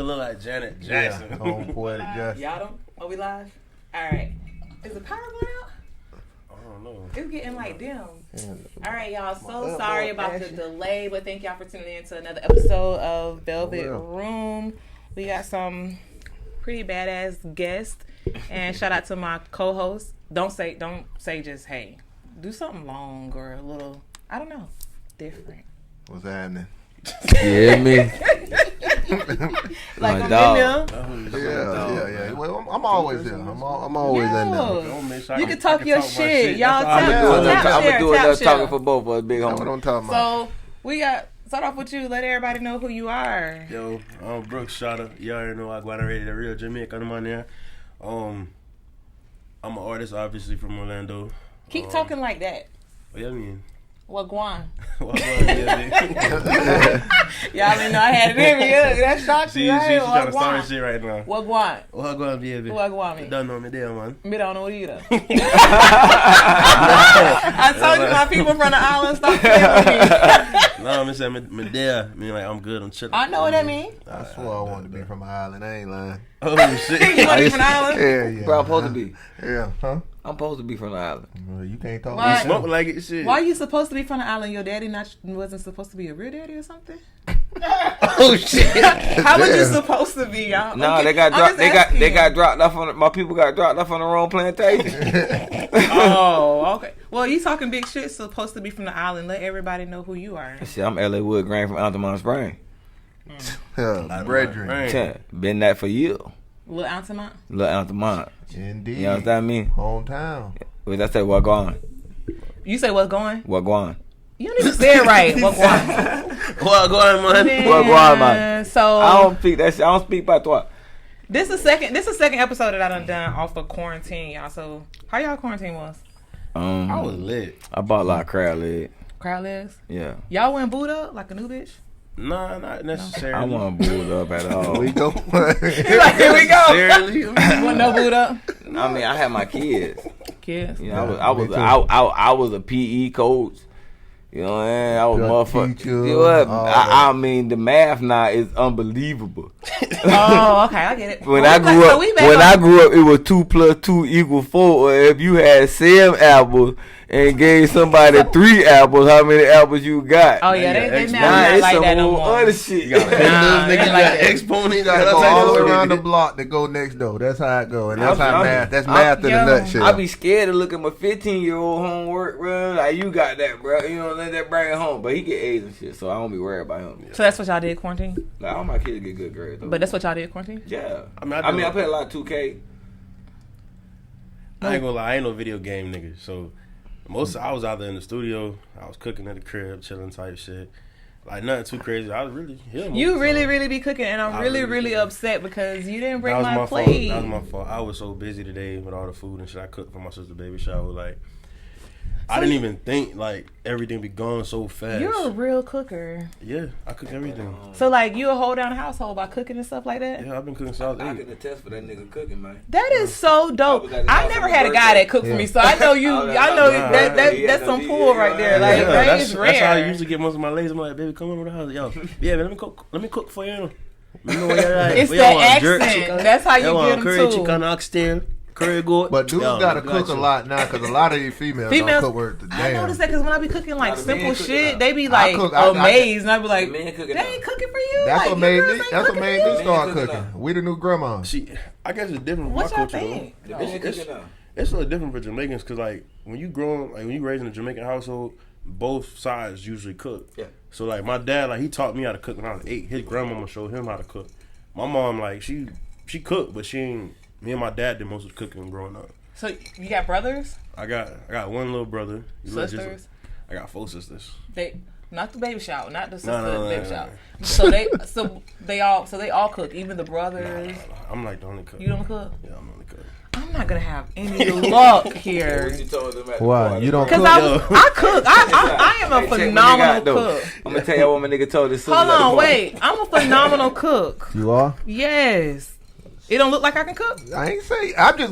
look like Janet Jackson. Yeah, home poetic justice. Y'all don't? Are we live? All right. Is the power going out? I don't know. It's getting like dim. All right, y'all. So sorry about the delay, but thank y'all for tuning in to another episode of Velvet Room. We got some pretty badass guests, and shout out to my co-host. Don't say just hey. Do something long or a little, I don't know, different. What's happening? Yeah, me. Like my dog. Yeah. Well, I'm always there. I'm always in there. You can talk your shit. Y'all I'm gonna do enough talking for both of us, big homie. What I'm talking about. So we got start off with you. Let everybody know who you are. Yo, I'm Brooks Shotta. You already know I got already the real Jamaican man there. I'm an artist, obviously from Orlando. Keep talking like that. What you mean? Wagwan. What yeah, Y'all didn't know I had it in me. That shocked you, right? She's trying to start shit right now. Wagwan. Wagwan, baby. Wagwan me. You don't know me there, man. Me don't know either. I told you my people from the island stop playing with me. No, I'm saying me there. I mean, like, I'm good. I'm chilling. I know what that mean. I swear I wanted to be from an island. I ain't lying. Oh, shit. You want to be from the island? Yeah. Bro, I'm supposed to be. Yeah, huh? I'm supposed to be from the island. Well, you can't talk. Why? You smoke like it, shit. Why are you supposed to be from the island? Your daddy wasn't supposed to be a real daddy or something? Oh shit! How was you supposed to be, y'all? No, Okay, they got I'm just asking. they got dropped off on my people got dropped off on the wrong plantation. Oh, okay. Well, you talking big shit. Supposed to be from the island. Let everybody know who you are. Shit, I'm L.A. Wood Grain from Altamont Spring. Brethren. Yeah, been that for years. Lil Altamont. Lil Altamont. Indeed. You know what I mean? Hometown. Wait, I say what going? You say what's going? What going? You don't even say it right. What going? What going, man? What going, man? So I don't speak that shit. I don't speak patois. This is second episode that I done off of quarantine, y'all. So how y'all quarantine was? I was lit. I bought a lot of crab leg. Crowd legs. Yeah. Y'all went booed up like a new bitch? Nah, not necessarily. I wasn't booed up at all. We go. He's like, here we go. Necessarily. You want no booed up? I mean, I had my kids. Kids. You know, I was a PE coach. You know what I mean? I was motherfucker. You know what? I mean, the math now is unbelievable. Oh, okay, I get it. When I grew up, it was 2 + 2 = 4. Or if you had 7 apples and gave somebody 3 apples, how many apples you got? Oh yeah, they Nah, not it's like some that no whole more. other shit. You got exponent. You gotta go all the way around the block to go next door. That's how it go, and that's how math. That's math in a nutshell. I be scared to look at my 15-year-old homework, bro. Like, you got that, bro. You know, let that bring it home. But he get A's and shit, so I don't be worried about him. So that's what y'all did quarantine? Like, all my kids get good grades, though. But that's what y'all did quarantine? Yeah. I I played a lot of 2K. I ain't gonna lie, I ain't no video game nigga. So I was out there in the studio. I was cooking at the crib, chilling type shit. Like nothing too crazy. I was really him. You really be cooking, and I'm really upset because you didn't bring my fault. plate. That was my fault. I was so busy today with all the food and shit. I cooked for my sister's baby shower. Like, I didn't even think like everything be going so fast. You're a real cooker. Yeah, I cook everything. So like you hold down a household by cooking and stuff like that? Yeah, I've been cooking since I was 8. I get a test for that nigga cooking, man. That is so dope. I never had a guy that cooked for me, so I know you. I know that's some pull right there. Like that is rare. That's how I usually get most of my ladies. I'm like, baby, come over to the house. Yo, yeah, man, let me cook for you. You know what like. It's the accent. That's how you get them curry too. chicken, oxtail. Curry goat. But dudes gotta cook a lot now because a lot of these females don't cook worth the damn. I noticed that because when I be cooking like simple shit, they be like amazed, and I be like, they ain't cooking for you. That's like, what made me. That's what made me start cooking. We the new grandma. See, I guess it's different. What y'all culture, think? It's a little different for Jamaicans because like when you raised in a Jamaican household, both sides usually cook. Yeah. So like my dad, like he taught me how to cook when I was 8. His grandmama showed him how to cook. My mom, like she cooked, but she ain't. Me and my dad did most of the cooking growing up. So you got brothers? I got one little brother. Sisters? I got 4 sisters. They not the baby shower, not the sister No, baby shower. So they all cook, even the brothers. No. I'm like the only cook. You don't cook? Yeah, I'm the only cook. I'm not gonna have any luck here. Why? You don't cook? Because I cook. I am a phenomenal cook. I'm gonna tell you what my nigga told this. Hold on, wait. I'm a phenomenal cook. You are? Yes. It don't look like I can cook. I ain't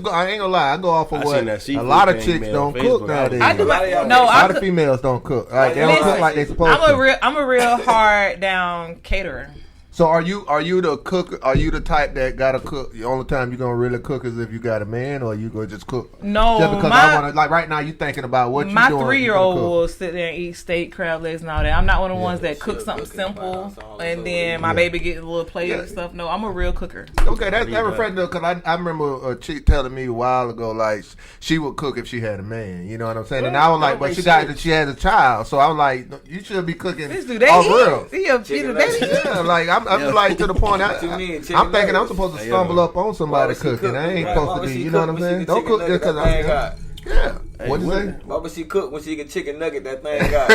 gonna lie. I go off of what a lot of chicks don't cook nowadays. I do. A lot of females don't cook. Like they don't cook like they supposed to. I'm a real hard down caterer. So are you the cook? Are you the type that gotta cook? The only time you gonna really cook is if you got a man, or you gonna just cook? No, just because I want to. Like right now, you thinking about what you doing. My 3-year-old will sit there and eat steak, crab legs, and all that. I'm not one of the ones that cook something simple, and then my baby get a little plate and stuff. No, I'm a real cooker. Okay, that's refreshing though, because I remember a chick telling me a while ago, like she would cook if she had a man. You know what I'm saying? And I was like, but she has a child, so I was like, you should be cooking all real. Yeah, like I'm like to the point. I'm thinking I'm supposed to stumble up on somebody cooking. I ain't supposed to be. You know what I'm saying? Don't cook just because I'm. Yeah. What'd you say? Why would she cook when she get chicken nugget? That thing got.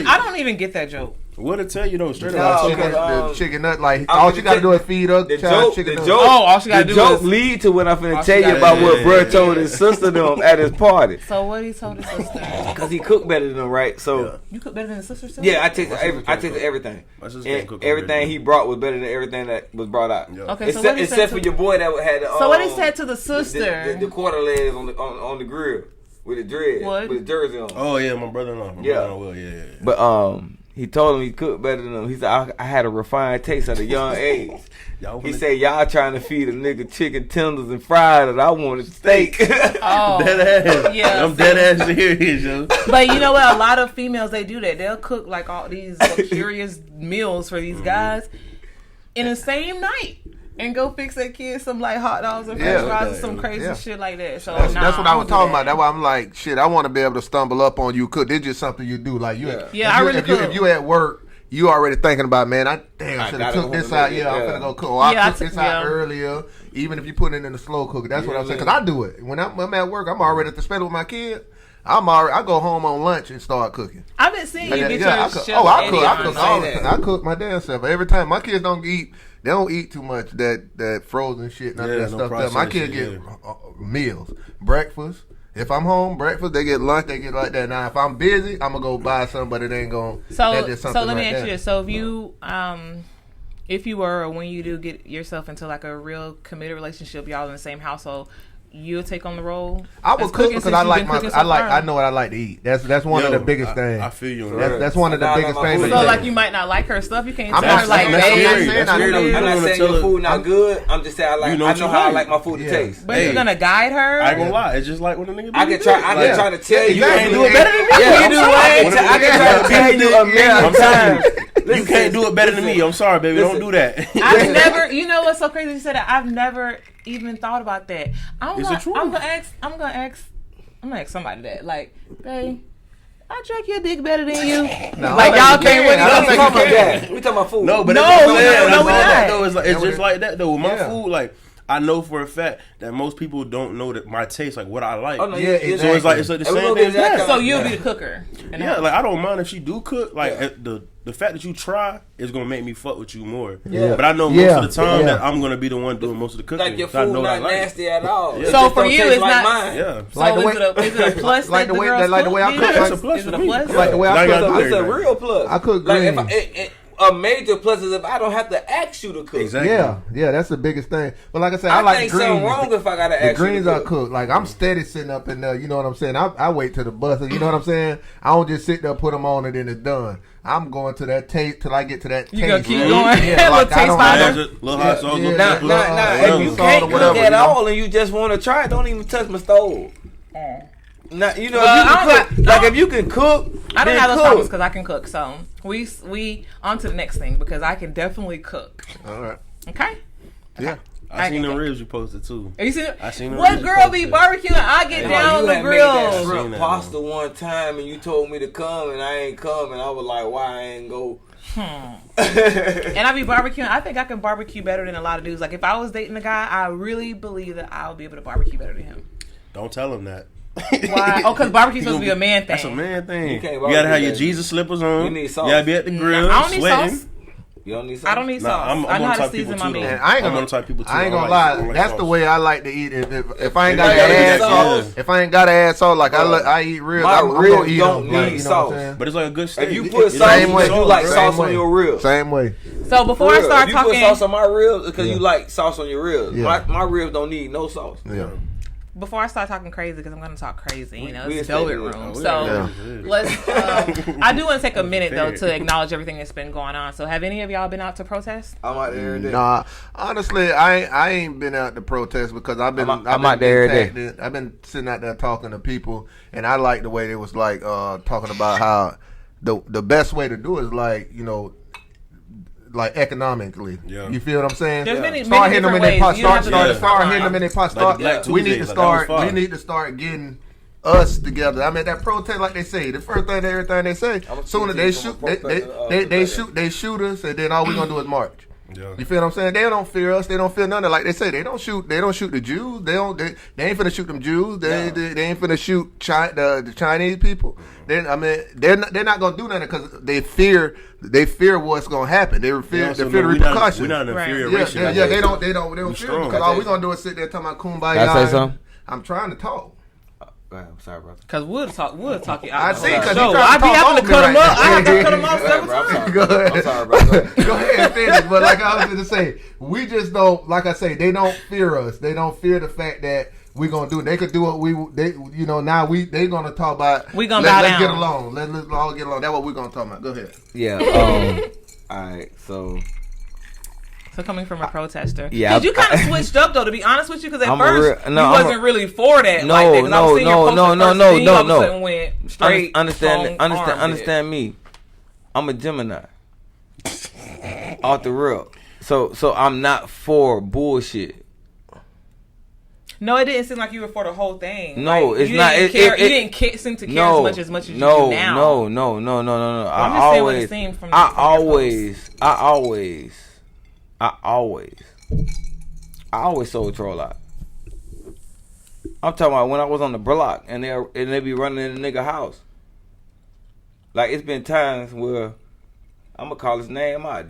I don't even get that joke. What'd it tell you though? Straight up, the chicken nut. Like all she gotta do is feed her child chicken nut. All she gotta do is lead to what I'm finna tell you about what bro told his sister them at his party. So what he told his sister? Because he cooked better than them, right? So you cook better than his sister? Yeah, I tasted everything. Everything he brought was better than everything that was brought out. Okay, so except for your boy that had. So what he said to the sister? The quarter legs on the grill with the dread, with the jersey on. Oh yeah, my brother-in-law. Yeah. But he told him he cooked better than him. He said, I had a refined taste at a young age. He said, y'all trying to feed a nigga chicken tenders and fried it. I wanted steak. Oh. Dead ass. Yeah. I'm dead ass serious, yo. But you know what? A lot of females, they do that. They'll cook like all these luxurious meals for these guys in the same night. And go fix that kid some like hot dogs and french fries and some crazy shit like that. So that's what I was talking about. That's why I'm like, shit, I want to be able to stumble up on you. Cook. It's just something you do. Like if you at work, you already thinking about, man, I should have took this out. Yeah, I'm gonna go cook. Or I took this out earlier. Even if you put it in the slow cooker, that's what I'm saying. Because I do it when I'm at work. I'm already at the spend with my kid. I go home on lunch and start cooking. I've been seeing you get your I cook all the time. I cook my damn self every time. My kids don't eat. They don't eat too much that frozen shit. None of that stuff. My kids get meals, breakfast. If I'm home, breakfast. They get lunch. They get like that. Now, if I'm busy, I'm gonna go buy something, but it ain't gonna. So let me ask you this: so if you were, or when you do get yourself into like a real committed relationship, y'all in the same household, you'll take on the role. I will cook because I know what I like to eat. That's one of the biggest things. I feel you. That's one of the biggest things. So like you might not like her stuff. You can't tell her like, I'm not saying your food not good. I'm just saying I know how I like my food to taste. But you're gonna guide her. I ain't gonna lie. It's just like when a nigga. I can try to tell you. You can't do it better than me. I can try to tell you a million times. You can't do it better than me. I'm sorry, baby. Don't do that. I've never. You know what's so crazy? You said that. I've never even thought about that. I'm gonna ask somebody that. Like, babe, I drink your dick better than you. Like y'all can't really talk about that. We talking about food. No, but no, we're not. It's just like that though. With my food, like. I know for a fact that most people don't know that my taste, like what I like. Oh, no, yeah, so it's like the same thing. So you'll be the cooker. Yeah, like I don't mind if she do cook. Like the fact that you try is gonna make me fuck with you more. Yeah. But I know most of the time that I'm gonna be the one doing most of the cooking. Like your food not nasty at all. Yeah. So for you, it's not mine. Yeah. So is it a plus? Like the way I cook. It's a plus for me. Like the way I cook. It's a real plus. I cook green. A major plus is if I don't have to ask you to cook. Exactly. Yeah, that's the biggest thing. But like I said, I like think greens. something wrong if I gotta ask you to cook. The greens are cooked. Like I'm steady sitting up in there. You know what I'm saying? I wait till the bus. You know what I'm saying? I don't just sit there, put them on, and then it's done. I'm going to that taste till I get to that taste. You gonna keep going? Yeah, like taste finder. Little hot sauce. Now, if you can't cook at all and you just want to try it, don't even touch my stove. Now, you know, if you can cook, I don't have those problems because I can cook. So we on to the next thing because I can definitely cook. All right. Okay. Yeah. I seen the ribs you posted too. Are you seen it? I seen them. What girl be barbecuing? I get down on the grill. Made that shrimp pasta one time and you told me to come and I ain't come and I was like, why I ain't go? And I be barbecuing. I think I can barbecue better than a lot of dudes. Like if I was dating a guy, I really believe that I would be able to barbecue better than him. Don't tell him that. Why? Oh, because barbecue's supposed to be a man thing. That's a man thing. You gotta have your Jesus slippers on. You need sauce. You gotta be at the grill. I don't need sweating. sauce. You don't need sauce? I don't need sauce. I'm I know how to type season people my too. meat. I ain't gonna lie. That's the way I like to eat. If I ain't got to add sauce, if I ain't got to add sauce, like I eat ribs. I'm gonna eat don't them. need sauce. But it's like a good steak. If you put sauce, you like sauce on your ribs. Same way. So before I start talking, you put sauce on my ribs because you like sauce on your ribs. My ribs don't need no sauce. Yeah. before I start talking crazy, because I'm going to talk crazy, it's Velvet Room. So let's. I do want to take a minute though to acknowledge everything that's been going on. So have any of y'all been out to protest? I'm out there every day. Nah, honestly, I ain't been out to protest because I'm out there every day. I've been sitting out there talking to people, and I like the way they was like talking about how the best way to do it is like like economically. Yeah. You feel what I'm saying? There's many different ways. Start hitting them in their pot. We need to start getting us together. I mean, that protest, like they say, the first thing, everything they say, sooner they shoot us, and then all we gonna do is march. Yeah. You feel what I'm saying? They don't fear us. They don't fear none of. Like they say, they don't shoot the Jews. They ain't finna shoot them Jews. They ain't finna shoot the Chinese people. They're not gonna do nothing because they fear what's gonna happen. They fear the repercussions. We're not an inferior race. Yeah, they don't fear because all we gonna do is sit there talking about kumbaya. Can I say something? I'm trying to talk. I'm sorry, brother. Because we'll talk you out. I see, because I be having to cut him up. I have to cut him off several times. Go ahead. I'm sorry, brother. Go ahead and finish. But like I was going to say, we just don't, like I say, they don't fear us. They don't fear the fact that we're going to do it. They could do what they going to talk about. We going to let's get along. Let's all get along. That's what we're going to talk about. Go ahead. Yeah. All right. So coming from a protester, yeah, you kind of switched up though. To be honest with you, because at first you wasn't really for that. No. Went straight. Understand me. I'm a Gemini. Off the real. So I'm not for bullshit. No, it didn't seem like you were for the whole thing. No, like, it's not. You didn't seem to care as much as you do now. No. I always sold troll out. I'm talking about when I was on the block and they be running in the nigga house. Like it's been times where I'm gonna call his name out,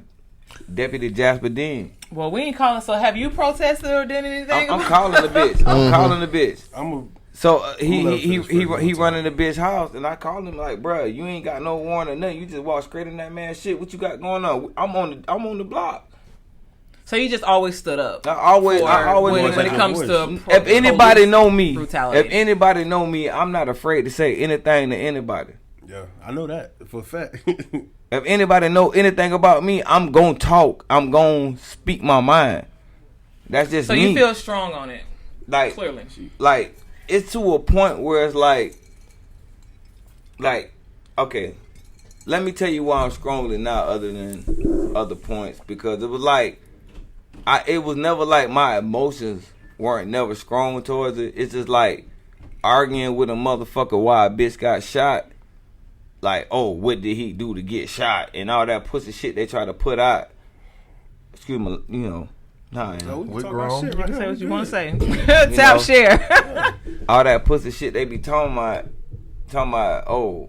Deputy Jasper Dean. Well, we ain't calling. So have you protested or done anything? I'm calling the bitch. I'm calling the bitch. So he running the bitch house, and I called him like, bruh, you ain't got no warrant or nothing. You just walk straight in that man's shit. What you got going on? I'm on the block. So you just always stood up. I always when it comes to if anybody know me, brutality. If anybody know me, I'm not afraid to say anything to anybody. Yeah, I know that for a fact. If anybody know anything about me, I'm gonna talk. I'm gonna speak my mind. That's just me. So you feel strong on it, like clearly. Like it's to a point where it's like, okay, let me tell you why I'm stronger now, other than other points, because it was like, it was never like my emotions weren't never strong towards it. It's just like arguing with a motherfucker why a bitch got shot. Like, oh, what did he do to get shot? And all that pussy shit they try to put out. Excuse me, nah, we're grown. Right, say what you want to say. Tap share. All that pussy shit they be talking about, oh,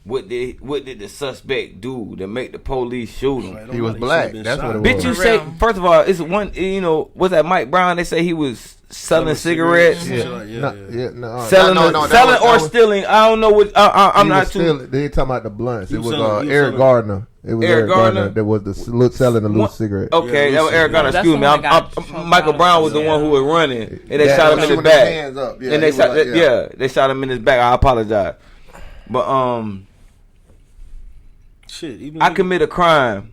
what did the suspect do to make the police shoot him? He was black. That's what it was. Bitch, you say, first of all, it's one, was that Mike Brown? They say he was selling cigarettes. Selling or stealing. I don't know what. I'm not too. They talking about the blunts. It was Eric Gardner. It was Eric Gardner that was selling the loose cigarette. Okay, that was Eric Gardner. Excuse me. Michael Brown was the one who was running, and they shot him in his back. And they shot him in his back. I apologize, but I commit a crime,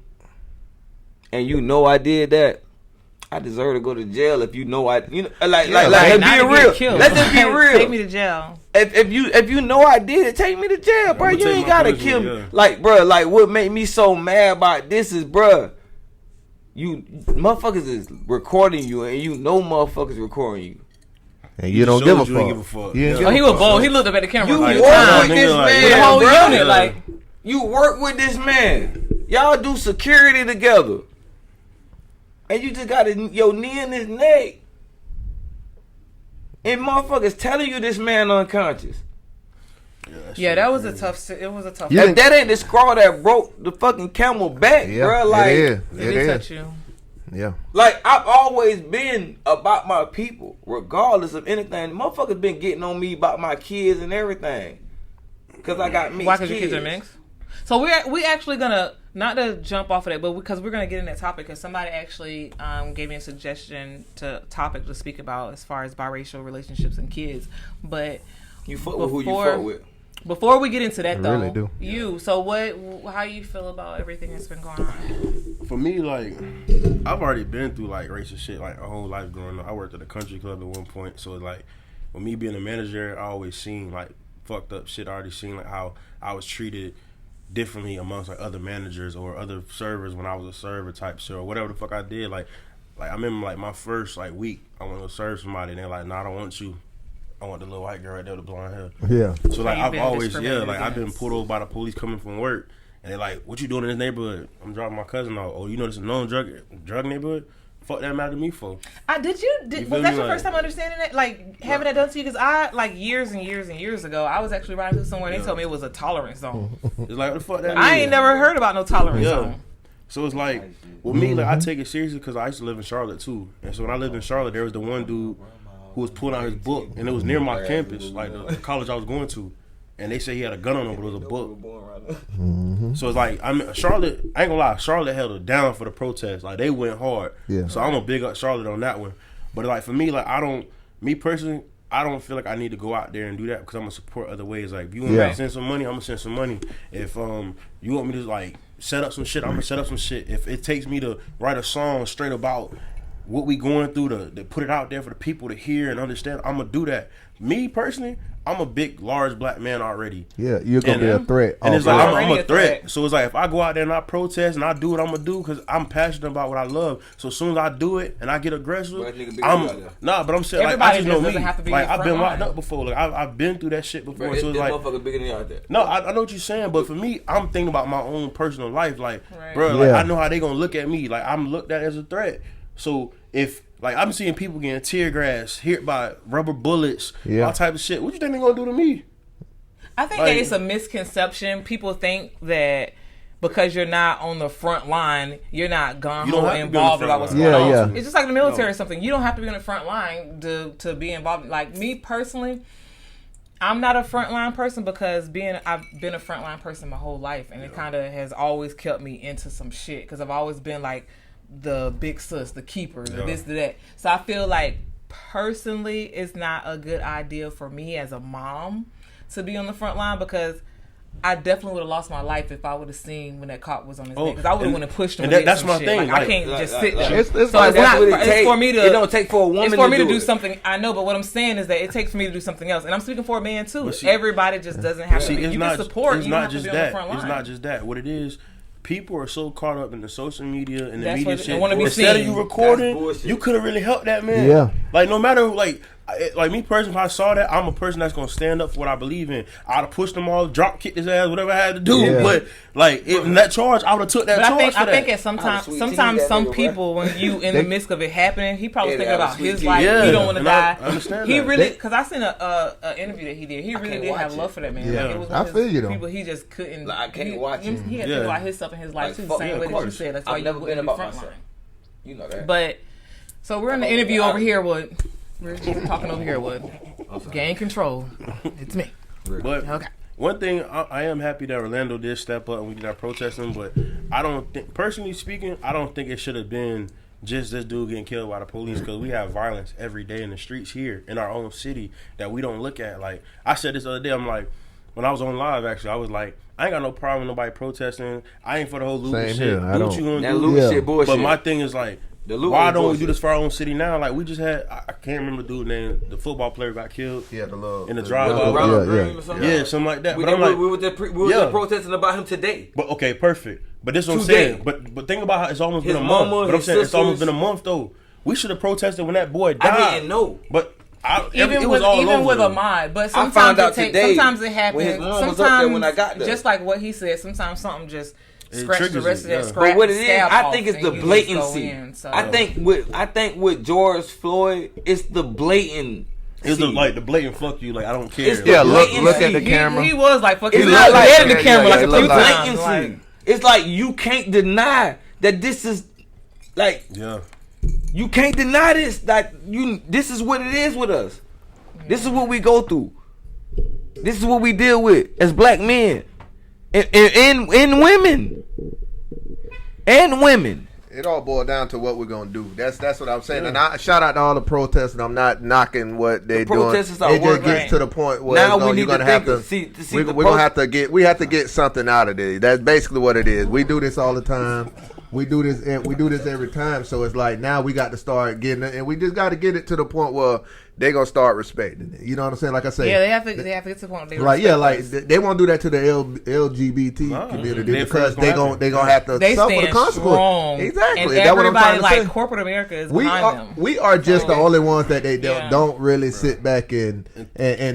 and I did that. I deserve to go to jail if let's be real. Let's just be real. Take me to jail. If you know I did it, take me to jail, bro. You ain't gotta kill me. Yeah. Like, bro, like what made me so mad about this is, bro, you motherfuckers is recording you, and motherfuckers recording you. And you don't give a fuck. He was bold. He looked up at the camera. You work with this man, the whole unit. Like, you work with this man. Y'all do security together. And you just got your knee in his neck. And motherfuckers telling you this man unconscious. Yeah, that was a tough. It was a tough. If that ain't the scraw that broke the fucking camel back, bro. Like, it is. Touch you. Yeah. Like, I've always been about my people, regardless of anything. Motherfuckers been getting on me about my kids and everything. Because I got mixed kids. Why? Because your kids are mixed? So we actually gonna, not to jump off of that, but because we're gonna get in that topic, because somebody actually gave me a suggestion topic to speak about as far as biracial relationships and kids. But you fuck with who you fuck with. Before we get into that, though, really do. How you feel about everything that's been going on? For me, like, I've already been through like racist shit like a whole life growing up. I worked at a country club at one point, so like, with me being a manager, I always seen like fucked up shit. I already seen like how I was treated differently amongst like other managers or other servers when I was a server type shit or whatever the fuck I did. Like I remember like my first like week, I went to serve somebody and they're like, "No, I don't want you. I want the little white girl right there with the blonde hair." Yeah. So like I've always I've been pulled over by the police coming from work, and they're like, "What you doing in this neighborhood?" I'm dropping my cousin off. "Oh, you know this is a known drug neighborhood? Fuck that matter to me for." Was that your first time understanding that? Like having that done to you? Because I like years and years and years ago, I was actually riding through somewhere and they told me it was a tolerance zone. It's like, what the fuck that I ain't never heard about no tolerance zone. So it's like, with me, like I take it seriously because I used to live in Charlotte too, and so when I lived in Charlotte, there was the one dude who was pulling out his book, and it was near my campus, like the college I was going to, and they say he had a gun on him, but it was a book. So it's like, Charlotte, I ain't gonna lie, Charlotte held it down for the protest. Like, they went hard. Yeah. So I'm gonna big up Charlotte on that one. But like, for me, like, me personally, I don't feel like I need to go out there and do that because I'm gonna support other ways. Like, if you want me to send some money, I'm gonna send some money. If you want me to like set up some shit, I'm gonna set up some shit. If it takes me to write a song straight about what we going through to put it out there for the people to hear and understand, I'm gonna do that. Me personally, I'm a big, large black man already. Yeah, you're gonna be a threat. And it's like I'm a threat. So it's like if I go out there and I protest and I do what I'm gonna do because I'm passionate about what I love. So as soon as I do it and I get aggressive, but I'm saying, like, I just know me. Like, I've been locked up before. Like I've been through that shit before. Bro, so it's like, motherfucker bigger than you out there. No, I know what you're saying, but for me, I'm thinking about my own personal life. Like, bro, like I know how they gonna look at me. Like, I'm looked at as a threat. So if like I'm seeing people getting tear gas, hit by rubber bullets, all type of shit, what you think they gonna do to me? I think that it's a misconception. People think that because you're not on the front line, you're not involved about what's going on. Yeah. It's just like the military or something. You don't have to be on the front line to be involved. Like me personally, I'm not a frontline person because I've been a frontline person my whole life, and it kind of has always kept me into some shit because I've always been like the big sis, the keeper, the this, the that. So I feel like personally, it's not a good idea for me as a mom to be on the front line because I definitely would have lost my life if I would have seen when that cop was on his neck because I would have went and pushed him. And that's my thing. Like, I can't just sit there. It's for me to. It don't take for a woman. It's for me to do something. I know, but what I'm saying is that it takes for me to do something else, and I'm speaking for a man too. Everybody just doesn't have to. You can support. You don't have to be on the front line. It's not just that. What it is. People are so caught up in the social media and the media shit. Instead of you recording, you could have really helped that man. Yeah. Like, no matter, like me personally, if I saw that, I'm a person that's going to stand up for what I believe in. I'd have pushed him off, drop kicked his ass, whatever I had to do. Yeah. But, like, in that charge, I would have took that charge. I think sometimes some people, when you in the midst of it happening, he probably thinking about his life. He don't want to die. I understand he really, because I seen an interview that he did. He really did have love for that man. Yeah. Like, it was I feel you, though. People he just couldn't. I can't watch him. He had to think about his stuff in his life too, the same way that you said. That's why you wouldn't be frontline. You know that. But so we're in the interview over here with. We're talking over here with gain control. It's me. But okay. One thing, I am happy that Orlando did step up and we did our protesting, but I don't think, personally speaking, I don't think it should have been just this dude getting killed by the police because we have violence every day in the streets here in our own city that we don't look at. Like, I said this the other day, I'm like, when I was on live, actually, I was like, I ain't got no problem with nobody protesting. I ain't for the whole looting shit. Do what you gonna do. Looting shit bullshit. But my thing is like, why don't we do this for our own city now? Like, we just had, I can't remember the dude's name, the football player got killed. Yeah, in the drive-by. Yeah, something like that. But I'm like, we were just protesting about him today. But okay, perfect. But this is what I'm saying. But think about how it's almost been a month. But I'm saying it's almost been a month though. We should have protested when that boy died. I didn't know. But even with Ahmaud, but sometimes sometimes it happens. Sometimes when I got there, just like what he said, sometimes something just scratch the rest of that scrap. But what it is, I think it's the blatancy. I think with George Floyd, it's the blatant. It's the blatant fuck you. Like, I don't care. Look at the camera. He was like fuck. He's not like at the camera like a few times. It's like you can't deny that this is like. Yeah. You can't deny this. Like this is what it is with us. This is what we go through. This is what we deal with as black men. in women. And women. It all boils down to what we're gonna do. That's what I'm saying. Yeah. And I shout out to all the protesters. I'm not knocking what they're doing. Protesters are it just gets to the point where now you're gonna have to. We're gonna have to get something out of this. That's basically what it is. We do this all the time. We do this every time. So it's like now we got to start getting it, and we just got to get it to the point where they gonna start respecting it. You know what I'm saying? Like I say, yeah, they have to get to the point where they like they won't do that to the LGBT community because they gonna have to suffer the consequences. Exactly. And everybody like corporate America is behind them. We are just the only ones that they don't really sit back and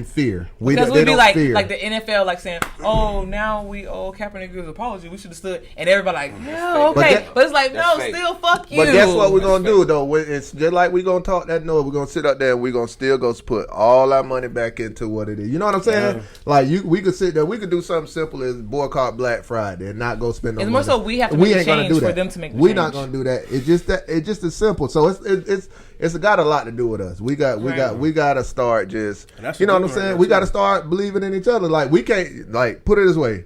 fear. Because we'd be like the NFL like saying, "Oh, now we owe Kaepernick an apology. We should have stood," and everybody like, "Yeah, okay," but it's like, no, still fuck you. But guess what we're gonna do though? It's just like we're gonna talk that noise. We're gonna sit up there and we're gonna still go put all our money back into what it is. You know what I'm saying? Yeah. Like we could sit there. We could do something simple as boycott Black Friday and not go spend no money. It's more so we have to make a change for them to make the change. We're not gonna do that. It's just as simple. So it's got a lot to do with us. We got to start just, you know what I'm saying? We got to start believing in each other. Like we can't, like, put it this way.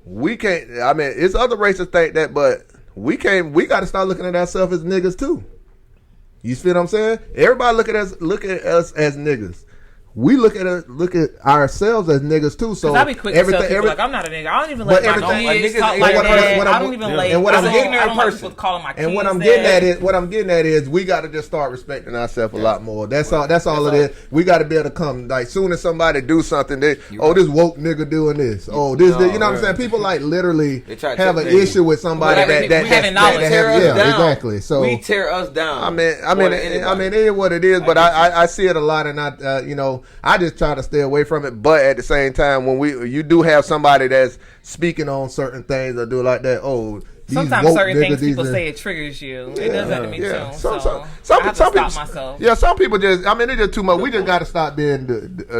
We can't, I mean, it's other races think that, but we got to start looking at ourselves as niggas too. You see what I'm saying? Everybody look at us as niggas. We look at ourselves as niggas too. So I be quick to tell people like I'm not a nigga. I don't even let my kids talk like that. I don't even like. I'm an ignorant person. Calling my kids. And what I'm getting at is we got to just start respecting ourselves a lot more. That's all it is. We got to be able to come like soon as somebody do something. This woke nigga doing this. Oh, this. You know what I'm saying? People like literally have an issue with somebody that exactly. So we tear us down. I mean, it is what it is. But I see it a lot, and I just try to stay away from it. But at the same time, when you do have somebody that's speaking on certain things or do like that, sometimes certain things people say it triggers you. It does that to me too. I have to stop myself. Yeah, some people just. I mean, it's just too much. We just got to stop being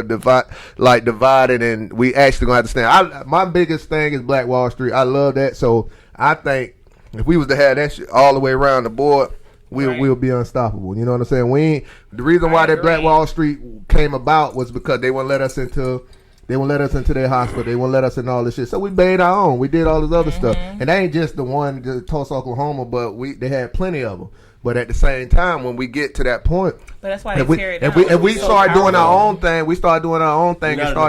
divided, and we actually gonna have to stand. My biggest thing is Black Wall Street. I love that. So I think if we was to have that shit all the way around the board, we'll be unstoppable. You know what I'm saying? The reason why that Black Wall Street came about was because they wouldn't let us into their hospital. They wouldn't let us in all this shit. So we made our own. We did all this other stuff. And that ain't just the one, Tulsa, Oklahoma, but they had plenty of them. But at the same time, when we get to that point, but that's why they tear it down. If we start doing our own thing, and start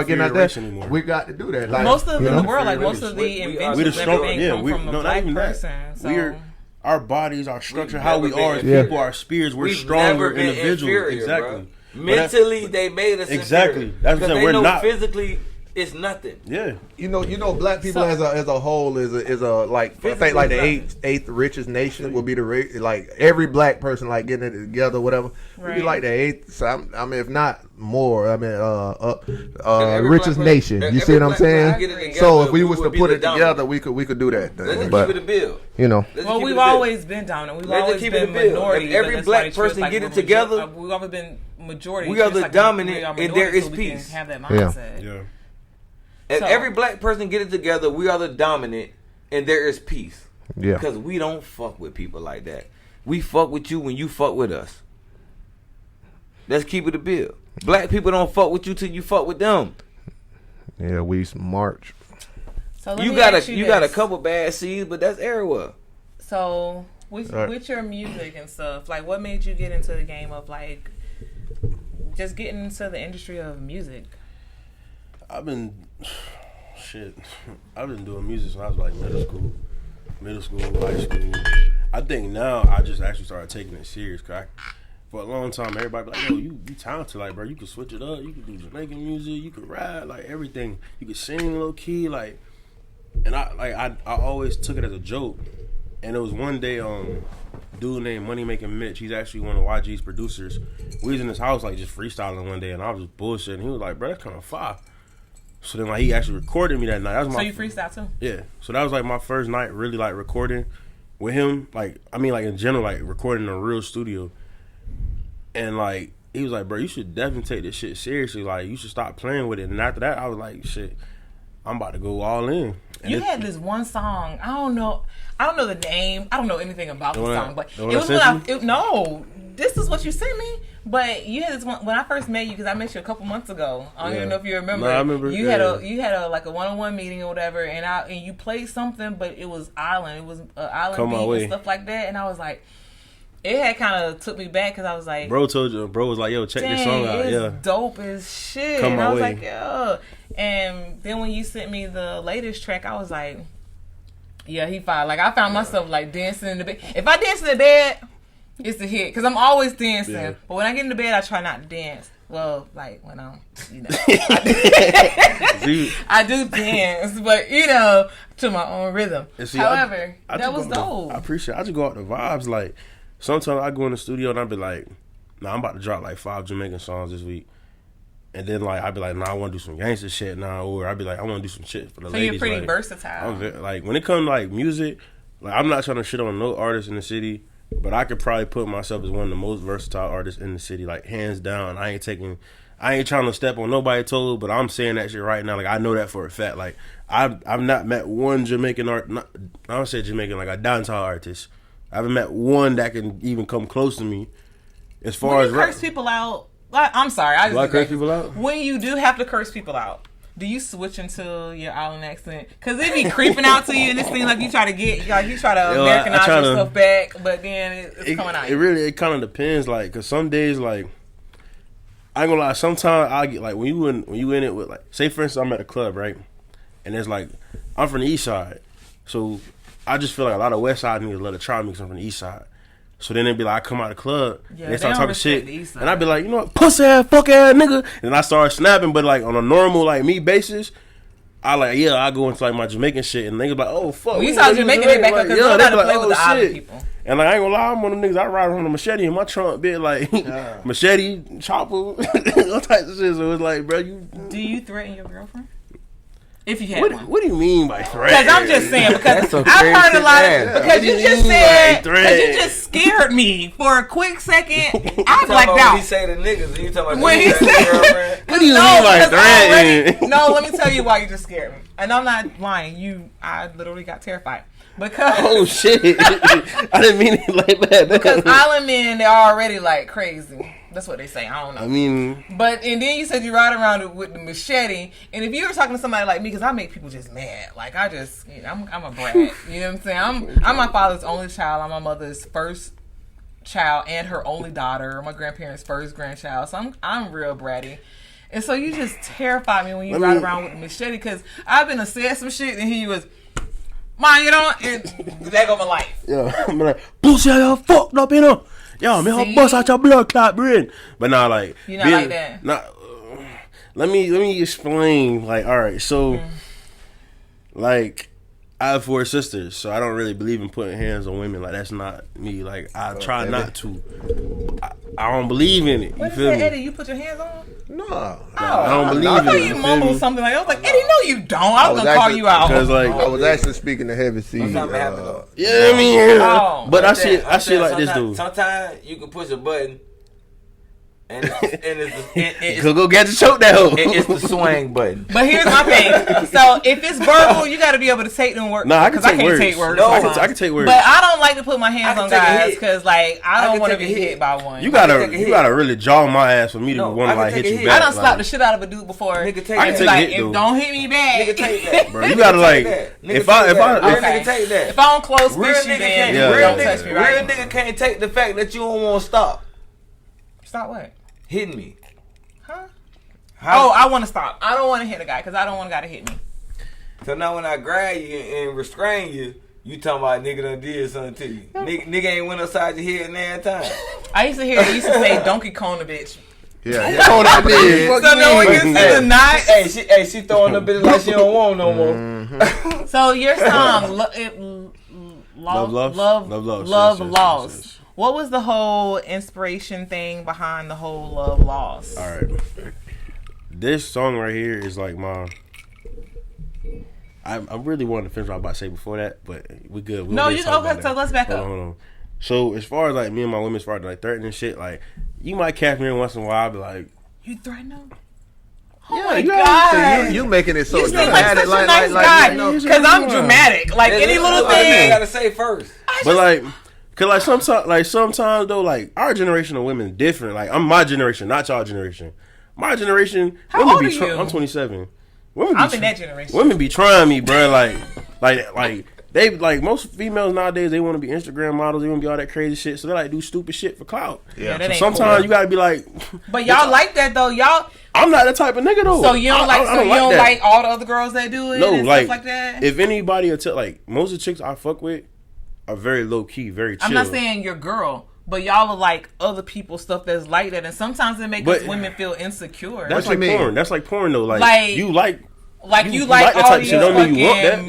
getting out there, we got to do that. Like, most of in the world, like most of the inventions and everything come from a Black person. So. Our bodies, our structure, how we are as people, our spirits, we're stronger individuals. Exactly. Mentally, they made us exactly. That's what we're not physically. It's nothing. Yeah. You know, Black people as a whole is a like I think like the eighth richest nation will be like every Black person like getting it together, whatever. Right. Would be like the eighth. So I mean, if not more, I mean, richest nation. You see what I'm saying? So if we was to put it together, we could do that. Let's keep it a bill. You know. Well, we've always been dominant. We've always been minority. Every Black person get it together. We've always been majority. We are the dominant, and there is peace. Have that mindset. Yeah. If every Black person get it together, we are the dominant, and there is peace. Yeah. Because we don't fuck with people like that. We fuck with you when you fuck with us. Let's keep it a bill. Black people don't fuck with you till you fuck with them. Yeah, we march. So you got a couple bad seeds, but that's everywhere. So with your music and stuff, like what made you get into the game of like just getting into the industry of music? I've been doing music since I was like middle school, high school. I think now I just actually started taking it serious. Cause for a long time, everybody be like, yo, you talented, like, bro, you can switch it up, you can do Jamaican music, you can rap, like everything, you can sing low key, like, and I always took it as a joke. And it was one day, dude named Money Making Mitch, he's actually one of YG's producers. We was in his house like just freestyling one day, and I was just bullshitting. He was like, bro, that's kind of fire. So then, like, he actually recorded me that night. That was you freestyle too? Yeah. So that was like my first night really like recording with him. Like, I mean, like in general, like recording in a real studio. And like, he was like, bro, you should definitely take this shit seriously. Like, you should stop playing with it. And after that, I was like, shit, I'm about to go all in. And you had this one song. I don't know the name. I don't know anything about the song, but it was when this is what you sent me. But you had this one when I first met you, because I met you a couple months ago. I don't even know if you remember. No, I remember. You had a like a 1-on-1 meeting or whatever, and you played something, but it was island. It was island beat and stuff like that, and I was like, it had kind of took me back because I was like, bro was like, yo, check this song out. It's dope as shit. And I was like, yo. And then when you sent me the latest track, I was like, yeah, he fine. Like I found myself like dancing in the bed. If I dance in the bed, it's a hit because I'm always dancing. Yeah. But when I get into bed, I try not to dance. Well, like when I'm, I do dance, but to my own rhythm. See, however, that was dope. I appreciate it. I just go out the vibes. Like sometimes I go in the studio and I be like, nah, I'm about to drop like 5 Jamaican songs this week. And then like I be like, nah, I want to do some gangster shit now, or I be like, I want to do some shit for the ladies. So you're pretty like, versatile. Like when it comes to like music, like I'm not trying to shit on no artist in the city. But I could probably put myself as one of the most versatile artists in the city, like hands down. I ain't trying to step on nobody's toes, but I'm saying that shit right now. Like I know that for a fact. Like I've not met one Jamaican I don't say Jamaican, like a dancehall artist. I haven't met one that can even come close to me. As far as curse people out. I'm sorry, I just curse people out. When you do have to curse people out, do you switch into your island accent? Because it be creeping out to you, and it seems like you try to Americanize yourself back, but then it's coming out. It kind of depends, like, because some days, like, I ain't gonna lie. Sometimes I get like when you in it with like, say for instance, I'm at a club, right, and it's like I'm from the east side, so I just feel like a lot of west side niggas love to try me because I'm from the east side. So then they'd be like, I come out of the club, and they start talking shit, and I'd be like, you know what, pussy ass, fuck ass nigga, and I start snapping, but like on a normal like me basis, I go into like my Jamaican shit, and niggas be like, oh fuck. When you talk Jamaican, they back up because they know how to play with the island people. And like I ain't gonna lie, I'm one of them niggas, I ride around with a machete in my trunk, bit like machete, chopper, all types of shit. So it's like, bro, do you threaten your girlfriend? If you had one. What do you mean by threat? Because I'm just saying, because I've heard a lot of, because you just said, because you just scared me for a quick second. I blacked out. When he say the niggas, you talking about when he said girlfriend? What do you mean by threat? No, let me tell you why you just scared me. And I'm not lying. I literally got terrified. Because oh shit. I didn't mean it like that. Because island men, they're already like crazy. That's what they say. I don't know. I mean, and then you said you ride around with the machete, and if you were talking to somebody like me, because I make people just mad. Like I just, I'm a brat. You know what I'm saying? I'm my father's only child. I'm my mother's first child and her only daughter. My grandparents' first grandchild. So I'm real bratty. And so you just terrify me when you ride around with the machete, because I've been said some shit, and he was, man, and that go my life. Yeah, I'm like, pussy, y'all fucked up, Yo, man, I'll bust out your blood clot brain. But now, like, you not like that. Let me explain. Like, all right, so, like, I have 4 sisters, so I don't really believe in putting hands on women. Like, that's not me. Like, I try not to. I don't believe in it. What is that, Eddie? You put your hands on? No. I don't believe in it. I thought you mumbled something like, I was like, Eddie, no, you don't. I was gonna call you out. Because, like, I was actually speaking to Heavy C. Yeah, I mean, but I see like this, dude. Sometimes you can push a button, and it's go get the choke that hoe. It's the swing button. But here's my thing. So if it's verbal, you got to be able to take them words. No, I can take words. No, I can take words. But I don't like to put my hands on guys because, like, I don't want to be hit by one. You gotta really jaw my ass for me to want to like hit you back. I done slapped the shit out of a dude before. Nigga, take I can take a hit, if don't hit me back. Nigga, take that. Bro, you gotta like if I take that. If I don't close fist you, then don't touch me. Right? Real nigga can't take the fact that you don't want to stop. Stop what? Hitting me. Huh? Oh, I want to stop. I don't want to hit a guy because I don't want a guy to hit me. So now when I grab you and restrain you, you talking about nigga done did something to you. Nigga ain't went upside your head in time. I used to say Donkey Kong a bitch. Yeah. Kong that bitch. So no one can see the knife. Hey, she throwing the bitch like she don't want no more. Mm-hmm. So your song, Love Lost. What was the whole inspiration thing behind the whole Love Lost? All right. This song right here is like my... I really wanted to finish what I was about to say before that, but we good. So let's back up. Hold on. So as far as like me and my women, as far as like threatening shit, like you might catch me once in a while, I'll be like... You threaten them? Oh my God! You making it so you dramatic, like such a nice guy. Because I'm dramatic. Like any little thing, I gotta say first. But like, Cause like sometimes though, like our generation of women different. Like I'm my generation, not y'all generation. My generation. How old are you? I'm 27. I'm in that generation. Women be trying me, bro. Like they like most females nowadays. They want to be Instagram models. They want to be all that crazy shit. So they like do stupid shit for clout. Yeah, so sometimes you gotta be like. But y'all like that though, y'all. I'm not that type of nigga though. So you don't like all the other girls that do it. No, and stuff like that. If anybody like most of the chicks I fuck with are very low key, very chill. I'm not saying your girl. But y'all are like other people's stuff that's like that, and sometimes it makes us women feel insecure. That's like porn. That's like porn though. Like you like that all type these shit. Don't mean you want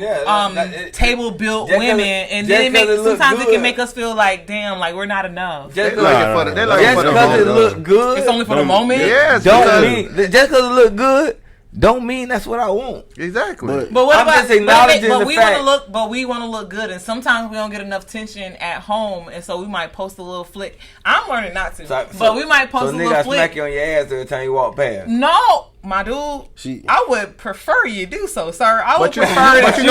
that. Table built women, and then sometimes it can make us feel like damn, like we're not enough. Just because it look good, it's only for the moment. Yes, don't mean just because it look good. Don't mean that's what I want. Exactly. But what about just acknowledging the fact. We want to look good, and sometimes we don't get enough tension at home, and so we might post a little flick. I'm learning not to, but we might post a little flick. So nigga smack you on your ass every time you walk past. No, my dude, I would prefer you do so, sir. I would prefer that I prefer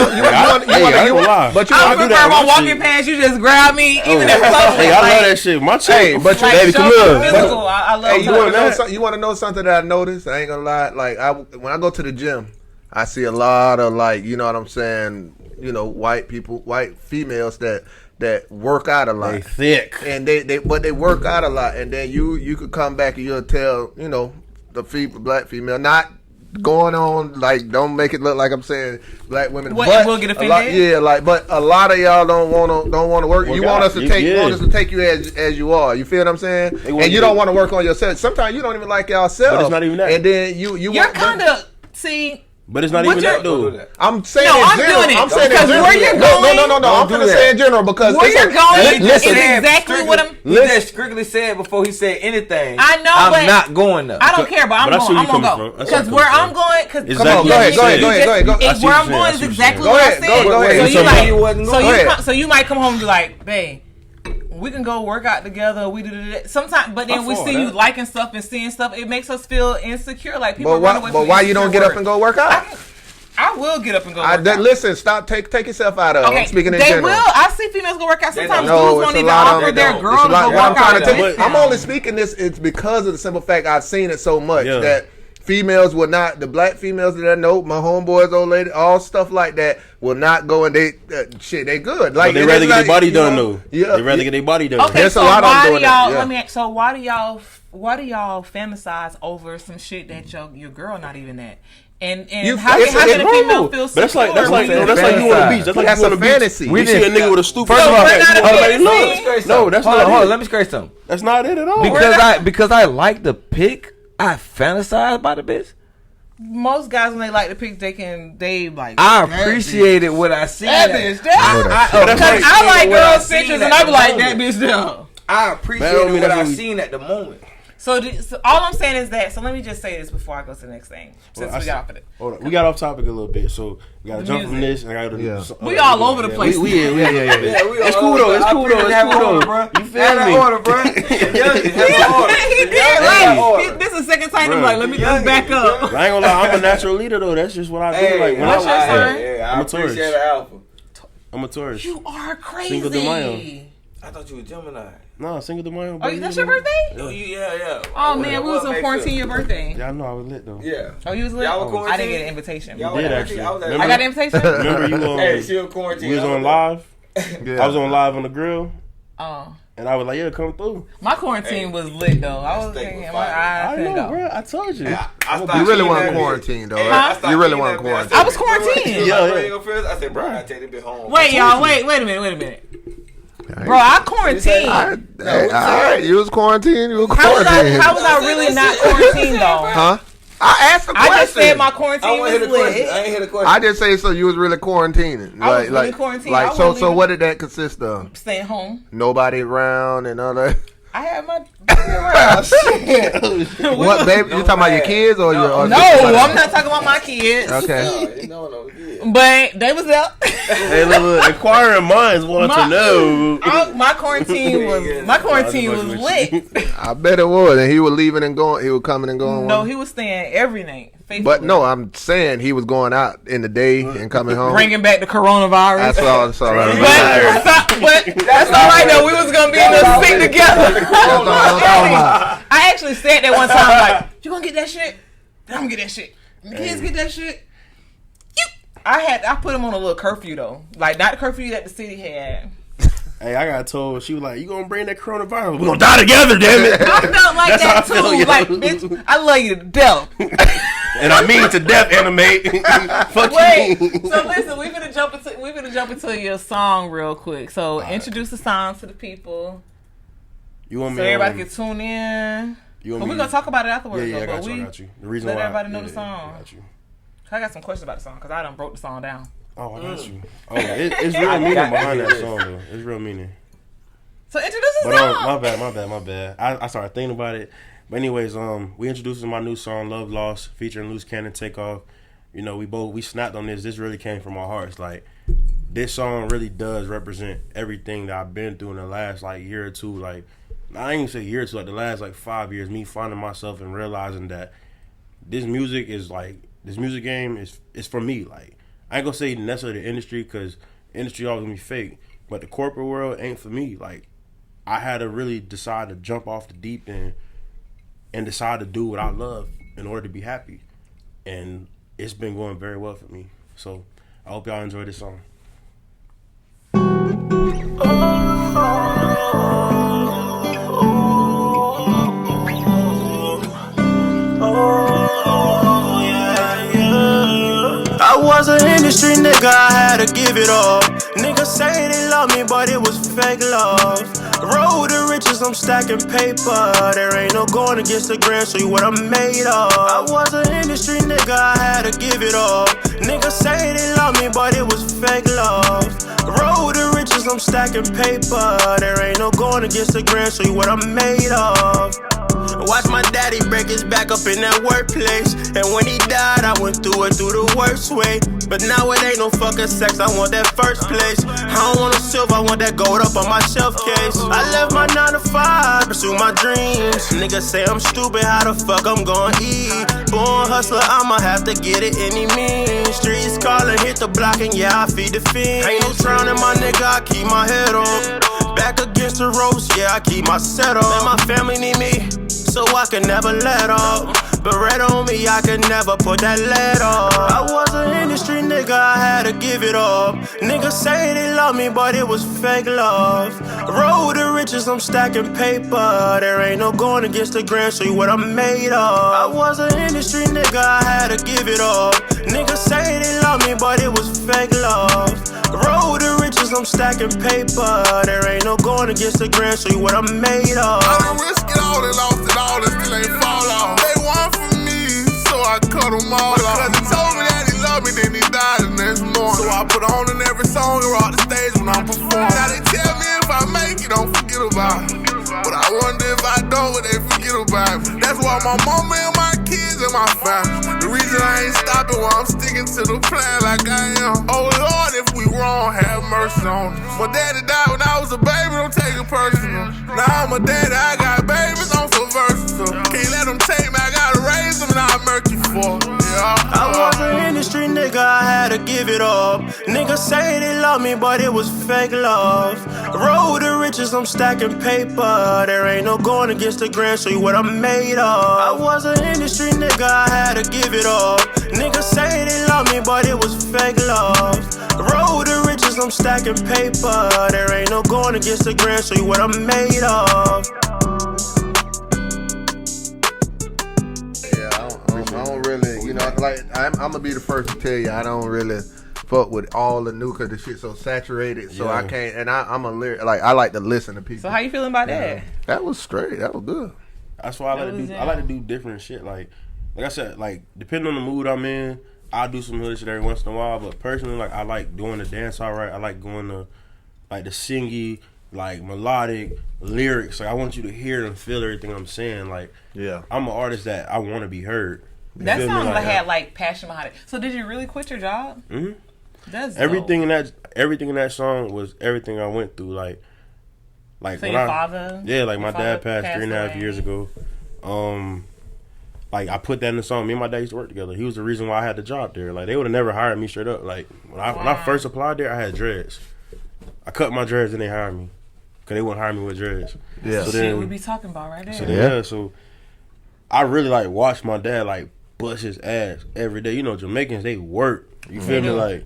if I'm walking past you just grab me, even if public. Hey, I love that shit. My chick, but you baby, come here. I love. Hey, you want to know something that I noticed? I ain't gonna lie. Like when I go to the gym, I see a lot of like, you know what I'm saying, you know, white females that work out a lot. They thick. And they work out a lot, and then you could come back and you'll tell, you know, the black female not going on like, don't make it look like I'm saying black women. What, but we'll get offended? but a lot of y'all don't want to work. You want us to take you as you are. You feel what I'm saying? And you don't want to work on yourself. Sometimes you don't even like yourself. But it's not even that. And then you're kind of see. But it's not even that though. I'm saying I'm general. doing it. I'm saying because where you're going. No. I'm gonna say in general because where you're going is exactly what I'm. He just strictly said before he said anything. I know, I'm not going there. I don't care, but I'm gonna go because where I'm going. Go ahead. Where I'm going is exactly what I said. So you might come home and be like, babe, we can go work out together. We do sometimes, but then we see you liking stuff and seeing stuff. It makes us feel insecure. Like people run away. But why you don't get up and go work out? I will get up and go work out. Listen, stop. Take yourself out of it. I'm speaking in general. They will. I see females go work out. Sometimes dudes won't even offer their girl to go work out. I'm only speaking this. It's because of the simple fact I've seen it so much that females will not. The black females that I know, my homeboys, old lady, all stuff like that, will not go and they good. Like they rather get their body done though. Yeah, they rather get their body done. Okay, so why do y'all? Let me. So why do y'all fantasize over some shit that your girl not even at? And how can a female feel secure? That's like you on the beach. That's like you on the fantasy. We see a nigga with a stupid. First of all, no, that's not. Hold on, let me scratch something. That's not it at all. Because I like the pic. I fantasize about the bitch. Most guys when they like the pic, they like. I appreciated what I see. That bitch, I like girls' pictures, and I be like that bitch down. I appreciated what I seen at the moment. So all I'm saying is that. So let me just say this before I go to the next thing. Since we got off of it. Hold on. We got off topic a little bit, so we got to jump from this. And I got we all over the place. It's cool though. It's cool though. You feel me? Order, bro. He did. Right. This is the second time. I'm like, let me just back up. I ain't gonna lie. I'm a natural leader though. That's just what I do. Like when I'm a Taurus. I'm a Taurus. You are crazy. Cinco de Mayo. I thought you were Gemini. No, Cinco de Mayo. Oh, that's your birthday? Yeah. Oh man, we was in quarantine your birthday. Yeah, I know. I was lit though. Yeah. Oh, you was lit? I didn't get an invitation. You did actually. I got an invitation? Remember you Hey, she was quarantined. We was on live. I was on live on the grill. Oh. And I was like, yeah, come through. My quarantine was lit though. I was thinking, I know, bro. I told you. You really weren't quarantined though, right? You really weren't quarantined. I was quarantined. Yeah. I said, bro, I take this bitch home. Wait, y'all. Wait a minute. Bro, I quarantined. All right, you was quarantined. How was I really not quarantined though? Huh? I asked the question. I just said my quarantine was lit. I ain't hear the question. I just say so you was really quarantining. I was really quarantined. Like so what did that consist of? Staying home. Nobody around and all that. I had my baby around. Shit. What, baby? You talking about your kids or your? No, I'm not talking about my kids. Okay. But But they was there. Hey, look, inquiring minds want to know. My quarantine was lit. I bet it was, and he was leaving and going. He was coming and going. No, he was staying every night. Faithfully. But no, I'm saying he was going out in the day and coming home, bringing back the coronavirus. That's all right. But that's all right though. We was gonna be in the seat together. I actually said that one time, like, "You gonna get that shit? I'm gonna get that shit. The kids get that shit." I put him on a little curfew though, like not the curfew that the city had. Hey, I got told, she was like, "You gonna bring that coronavirus? We gonna die together, damn it." I felt like that too. Like, bitch, I love you to death. And I mean to death, animate. Fuck Wait, you. So listen, we're gonna jump into your song real quick. So introduce the song to the people. You want me? So everybody can tune in. We're gonna talk about it afterwards. Yeah, I got you. The reason let why everybody know the song. I got you. I got some questions about the song because I done broke the song down. Oh, I got you. Oh, it's real meaning behind that song, though. It's real meaning. So introduce the song. My bad. I started thinking about it. But anyways, we introduced my new song, Love Lost, featuring Loose Cannon Takeoff. You know, we snapped on this. This really came from our hearts. Like, this song really does represent everything that I've been through in the last, like, year or two. Like, I ain't even say year or two, like, the last, like, 5 years, me finding myself and realizing that this music game is for me. Like, I ain't gonna say necessarily the industry, because industry always gonna be fake, but the corporate world ain't for me. Like, I had to really decide to jump off the deep end and decide to do what I love in order to be happy, and it's been going very well for me. So I hope y'all enjoy this song. I was an industry nigga, I had to give it up. Niggas say they love me, but it was fake love. Road to riches, I'm stacking paper. There ain't no going against the grain, show you what I'm made of. I was an industry nigga, I had to give it up. Niggas say they love me, but it was fake love. Road to riches, I'm stacking paper. There ain't no going against the grain, show you what I'm made of. Watch my daddy break his back up in that workplace. And when he died, I went through it through the worst way. But now it ain't no fucking sex, I want that first place. I don't want no silver, I want that gold up on my shelf case. I left my 9 to 5, pursue my dreams. Niggas say I'm stupid, how the fuck I'm gon' eat? Born hustler, I'ma have to get it any means. Streets calling, hit the block, and yeah, I feed the fiends. Ain't no drowning, my nigga, I keep my head up. Back against the ropes, yeah, I keep my set up. And my family need me, so I can never let up. But red on me, I can never put that lead up. I was an industry nigga, I had to give it up. Niggas say they love me, but it was fake love. Road to riches, I'm stacking paper. There ain't no going against the grain, show you what I'm made of. I was an industry nigga, I had to give it up. Niggas say they love me, but it was fake love. Road to riches, I'm stacking paper. There ain't no going against the grain, show you what I'm made of. I done risked it all and lost it all and still ain't fall off. They want for me, so I cut them all off. Cause he told me that he loved me, then he died the next morning. So I put on in every song and rock the stage when I'm performing. Now they tell me if I make it, don't forget about it. But I wonder if I don't, would they forget about me? That's why my mama and my kids and my family. The reason I ain't stopping, why I'm sticking to the plan like I am. Oh Lord, if we wrong, have mercy on us. My daddy died when I was a baby, don't take it personal. Now I'm a daddy, I got babies, I'm so versatile. Can't let them take me, I gotta raise them and I'll murk you for it. Yeah. I was an industry nigga, I had to give it up. Niggas say they love me, but it was fake love. Road to riches, I'm stacking paper. There ain't no going against the grain, show you what I'm made of. I was an industry nigga, I had to give it up. Niggas say they love me, but it was fake love. Road to riches, I'm stacking paper. There ain't no going against the grain, show you what I'm made of. I don't really, you know, like I'm gonna be the first to tell you, I don't really fuck with all the new, cause the shit's so saturated, so I can't. And I'm a lyric, like I like to listen to people. So how you feeling about that? That was straight. That was good. That's why I like to do different shit. Like I said, like depending on the mood I'm in, I'll do some hood shit every once in a while. But personally, like I like doing the dance alright. I like going to like the singy, like melodic lyrics. Like I want you to hear and feel everything I'm saying. Like I'm an artist that I want to be heard. That sounds like had like passion behind it. So did you really quit your job? Mm-hmm. everything in that song was everything I went through. Like so your father? Yeah, like my dad passed 3.5 years ago. Like I put that in the song. Me and my dad used to work together. He was the reason why I had the job there. Like they would have never hired me straight up. Like when I first applied there, I had dreads. I cut my dreads and they hired me because they wouldn't hire me with dreads. Yeah, so shit we be talking about right there. So I really like watched my dad like bust his ass every day. You know, Jamaicans, they work. You feel me? Like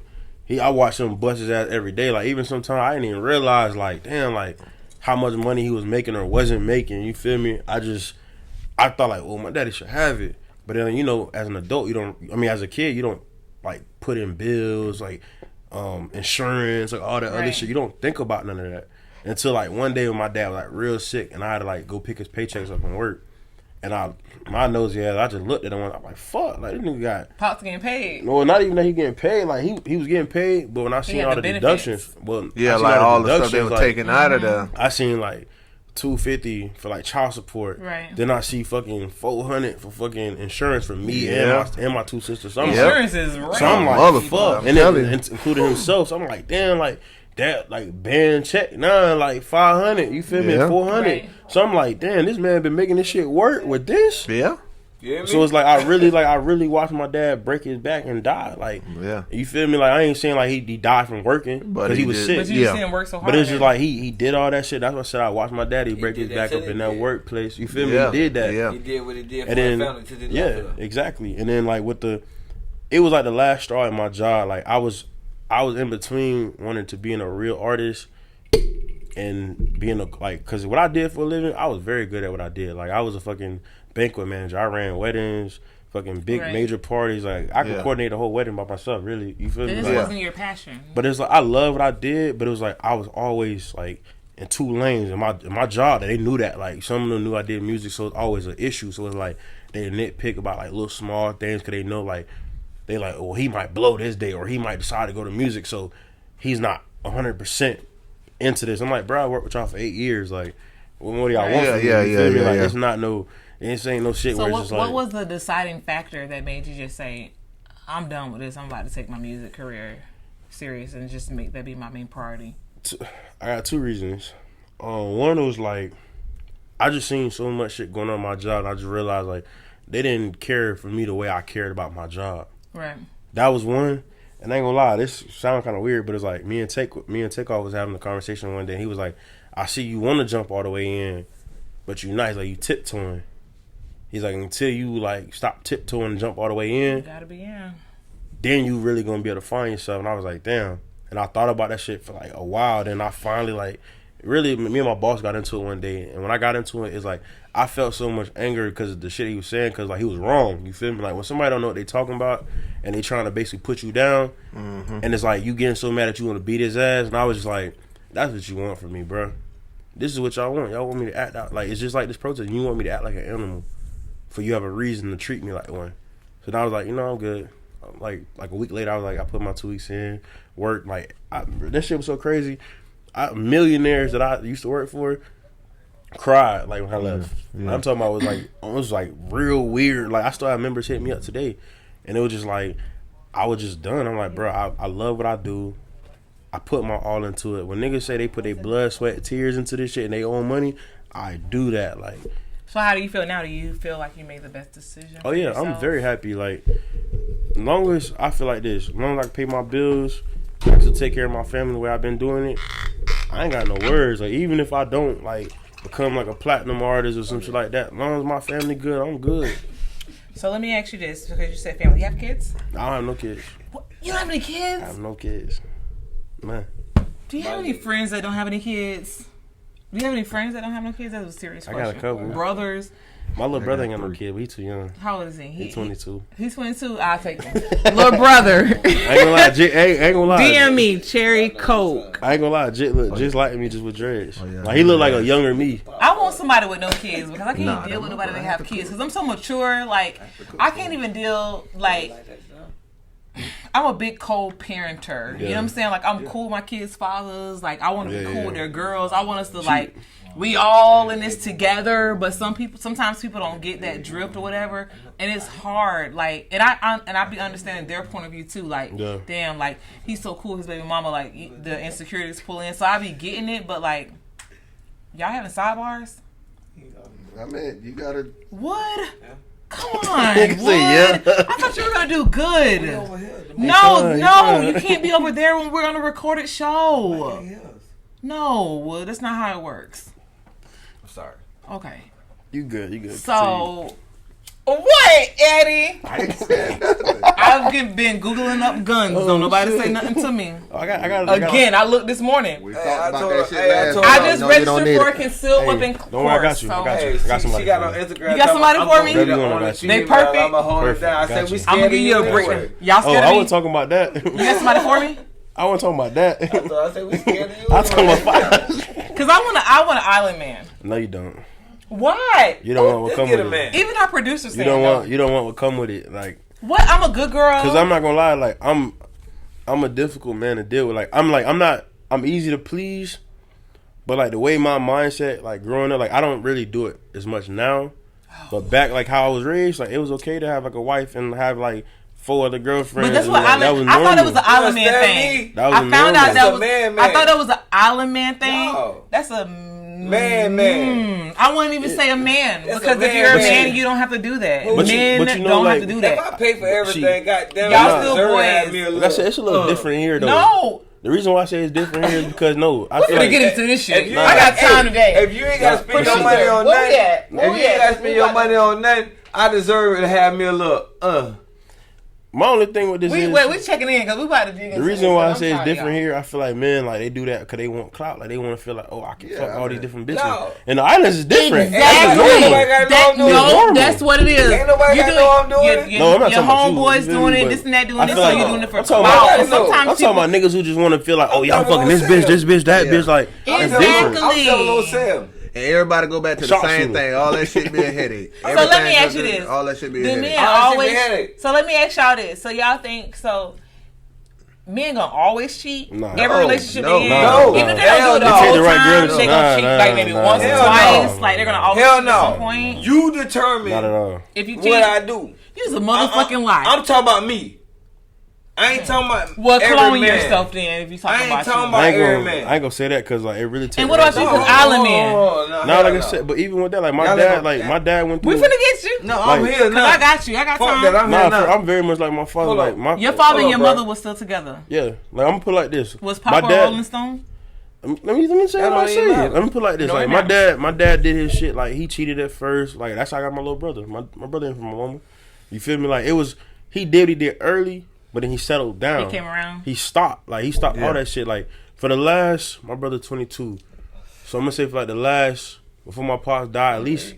I watched him bust his ass every day. Like even sometimes I didn't even realize like damn like how much money he was making or wasn't making. You feel me? I thought like, well, my daddy should have it. But then, you know, as an adult, you don't, I mean, as a kid, you don't like put in bills, like insurance, like all that other shit. You don't think about none of that until like one day when my dad was like real sick and I had to like go pick his paychecks up from work. And my nosy ass, I just looked at him and I'm like, fuck, like this nigga got. Pop's getting paid. No, not even that he getting paid. Like he was getting paid, but when I seen all the deductions, like all the stuff they were taking out of there. I seen like $250 for like child support. Right. Then I see fucking $400 for fucking insurance for me and my two sisters. So insurance is right. So I'm like, fuck. And then including himself. So I'm like, damn, like that, like band check, like $500. You feel me? $400. Right. So I'm like, damn, this man been making this shit work with this. Yeah. So it's like I really watched my dad break his back and die. Like, you feel me? Like I ain't saying like he died from working because he was sick. But you see him work so hard. But it's just like he did all that shit. That's what I said. I watched my daddy break his back up in that workplace. You feel me? He did that. He did what he did for his family to the exactly. And then like it was like the last straw in my job. Like I was in between wanting to being a real artist and being because what I did for a living, I was very good at what I did. Like I was a fucking banquet manager. I ran weddings, fucking big major parties. Like I could coordinate a whole wedding by myself. Really, you feel me? This wasn't your passion. But it's like I love what I did. But it was like I was always like in two lanes in my job. They knew that. Like some of them knew I did music, so it's always an issue. So it's like they nitpick about like little small things because they know like they like, well, he might blow this day or he might decide to go to music, so he's not 100% into this. I'm like, bro, I worked with y'all for 8 years. Like, what do y'all want from me? You feel me? Like, it's not no. It ain't no shit. So where it's just like, what was the deciding factor that made you just say, I'm done with this, I'm about to take my music career serious and just make that be my main priority? I got two reasons. One was like, I just seen so much shit going on in my job and I just realized like they didn't care for me the way I cared about my job. Right. That was one. And I ain't gonna lie, this sounds kind of weird, but it's like me and Takeoff was having a conversation one day and he was like, I see you want to jump all the way in, but you nice, like you tiptoeing. He's like, until you like stop tiptoeing and jump all the way in, you gotta be in. Then you really gonna be able to find yourself. And I was like, damn. And I thought about that shit for like a while. Then I finally like, really, me and my boss got into it one day. And when I got into it, it's like, I felt so much anger because of the shit he was saying. Because like he was wrong. You feel me? Like when somebody don't know what they talking about and they trying to basically put you down. And it's like you getting so mad that you want to beat his ass. And I was just like, that's what you want from me, bro. This is what y'all want. Y'all want me to act out. Like it's just like this protest. You want me to act like an animal. For you have a reason to treat me like one. So then I was like, you know, I'm good. Like a week later, I was like, I put my 2 weeks in, work. Like, that shit was so crazy. Millionaires that I used to work for cried, like, when I left. I'm talking about it was like real weird. Like, I still have members hit me up today. And it was just like, I was just done. I'm like, bro, I love what I do. I put my all into it. When niggas say they put their blood, sweat, tears into this shit and they own money, I do that. Like, so how do you feel now? Do you feel like you made the best decision? Oh yeah, yourself? I'm very happy. Like, as long as I feel like this, as long as I can pay my bills, I can take care of my family the way I've been doing it, I ain't got no worries. Like, even if I don't like become like a platinum artist or some shit like that, as long as my family good, I'm good. So let me ask you this, because you said family. You have kids? I don't have no kids. What? You don't have any kids? I have no kids. Man. Do you have any friends that don't have any kids? Do you have any friends that don't have no kids? That was a serious question. I got a couple. Brothers? My little brother ain't got no kid, but he's too young. How old is he? He's 22. He's 22? I'll take him. Little brother. I ain't gonna lie. Ain't gonna lie. DM me, Cherry Coke. I ain't gonna lie. Jit look just like me, just with dreads. Like, he look like a younger me. I want somebody with no kids because I can't deal with nobody that have kids because I'm so mature. Like, I can't even deal, like, I'm a big co-parenter. You know what I'm saying? Like, I'm cool with my kids' fathers. Like, I want to be cool with their girls. I want us to, like, we all in this together, but sometimes people don't get that drift or whatever, and it's hard. Like, and I be understanding their point of view too. Like, damn, like he's so cool, his baby mama, like the insecurities pull in. So I be getting it, but like, y'all having sidebars? I mean, you gotta. What? Come on, Wood. I thought you were gonna do good. No, you can't be over there when we're on a recorded show. No, Wood, that's not how it works. I'm sorry. Okay. You good. So, what, Eddie? I've been Googling up guns. Don't nobody say nothing to me. I looked this morning. We talked about that shit last I just registered for a concealed weapon course. Don't worry, I got you. I got somebody. She got on Instagram. You got somebody for me? They perfect. I'm gonna give you a break. Y'all scared of me? I wasn't talking about that. You got somebody for me? I wasn't talking about that. I said we scared of you. I talking about fire. Because I want an island man. No, you don't. Why? You don't want what come with it. Even our producers You don't want what come with it. Like what? I'm a good girl. Because I'm not gonna lie. Like I'm a difficult man to deal with. I'm easy to please, but like the way my mindset, like growing up, like I don't really do it as much now. But back like how I was raised, like it was okay to have like a wife and have like 4 other girlfriends. But that's what I thought it was an island man thing. I found out that was. I thought it was an island man thing. No. That's a man. I wouldn't even say a man because if you're a man, you don't have to do that. Men don't have to do that. If I pay for everything, goddamn, y'all still boys. That's it's a little different here though. No. The reason why I say it's different here is because I feel like get into this shit. I got time today. If you ain't gotta spend your money on nothing, if you ain't gotta spend your money on nothing, I deserve to have me a little. My only thing with this is... we checking in because we about to dig into the reason why I say it's different here, I feel like men, like, they do that because they want clout. Like, they want to feel like, oh, I can fuck all these different bitches. No. And the islands is different. Exactly. That's what it is. Ain't nobody got to know I'm doing it. No, I'm not your homeboys doing it, this and that doing this, so you doing it for clout. I'm talking about niggas who just want to feel like, oh, y'all fucking this bitch, that bitch. Like, it's different. Exactly. I'm telling Sam. And everybody go back to the same thing. All that shit be a headache. So let me ask you this. All that shit be a headache. So let me ask y'all this. So y'all think men gonna always cheat? Nah. Every relationship they in? No. Even if they don't do it the whole time, they gonna cheat like maybe once or twice. No. Like they're gonna always cheat at some point. You determine not at all. If you cheat, what I do. You's a motherfucking lie. I'm talking about me. I ain't talking about clone yourself then if you talking about you. I ain't gonna say that because like it really takes. And what about you, Island Man? No, like I said, but even with that, like my dad went through. We finna get you. No, I'm here now. I got you. I got time. I'm very much like my father. Like your father and your mother was still together. Yeah, like I'm gonna put it like this. Was Papa Rolling Stone? Let me say what I say. Let me put it like this. Like my dad did his shit. Like he cheated at first. Like that's how I got my little brother. My brother ain't from my mama. You feel me? Like he did early. But then he settled down. He came around. He stopped all that shit. Like for the last, my brother 22. So I'm gonna say for like the last, before my pops died, at least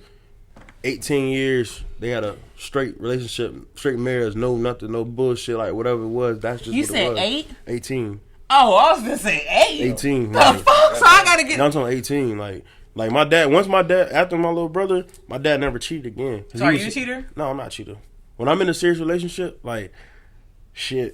18 years, they had a straight relationship, straight marriage, no nothing, no bullshit, like whatever it was. That's just you what said it was. 8? 18. Oh, I was gonna say 8. 18. The fuck? So I gotta get. No, I'm talking 18. Like my dad. After my little brother, my dad never cheated again. So are you a cheater? No, I'm not a cheater. When I'm in a serious relationship, like. Shit.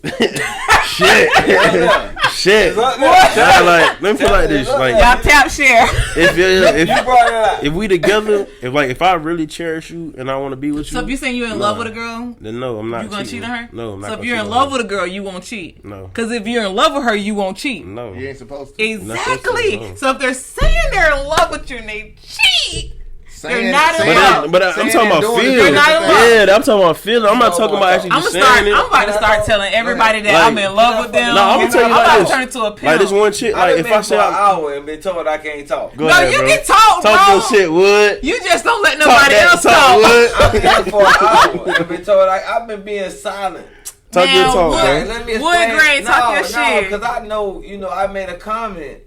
Shit. Like, let me put like this. Like, y'all tap share. If we together, if I really cherish you and I want to be with you. So if you saying you're in love with a girl, then no, I'm not. You gonna cheat on her? No, I'm not. So if you're in love with a girl, you won't cheat. No. Because if you're in love with her, you won't cheat. No. You ain't supposed to. Exactly. No. So if they're saying they're in love with you and they cheat. They're not in love. But I'm talking about feeling. Yeah, I'm talking about feeling. I'm not talking about actually saying it. I'm about to start telling everybody that I'm in love with them. No, I'm gonna tell you like this. I'm about to turn into a pimp. Like this one chick. Like if I say an hour and been told I can't talk. Go ahead, you can talk, bro. Talk your shit, Wood. You just don't let nobody else talk. I've been here for an hour and been told I've been being silent. Talk your talk, bro. Let me explain. Wood Grain, talk your shit. Because I know, I made a comment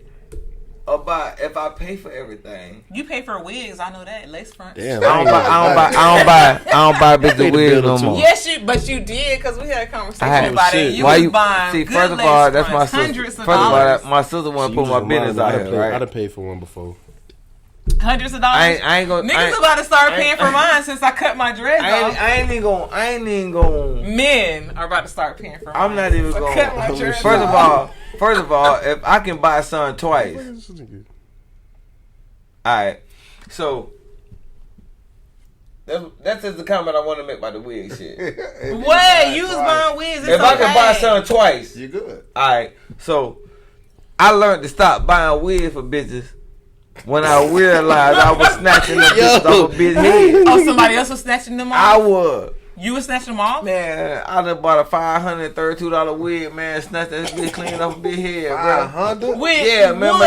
about if I pay for everything. You pay for wigs, I know that. Lace front. Damn, I don't buy bitch wigs no more. Yes, but you did because we had a conversation about it. You was buying good first of all, that's my sister. Hundreds of dollars. My sister want to put my business out here, right? I'd have paid for one before. Hundreds of dollars. I ain't gonna. Niggas about to start paying for mine since I cut my dreads off. I ain't even gonna. Men are about to start paying for mine. I'm not even gonna. Cut my dreads First of all, if I can buy something twice, Alright. So that's just the comment I want to make about the wig shit. What? You was buying wigs. If I can buy something twice, you good. Alright. So I learned to stop buying wigs for bitches when I realized I was snatching them bitches off a bitch head. Oh, somebody else was snatching them off? I was. You was snatching them off? Man, I done bought a $532 wig, man. Snatched that bitch clean off a bitch head, bro. Yeah, man.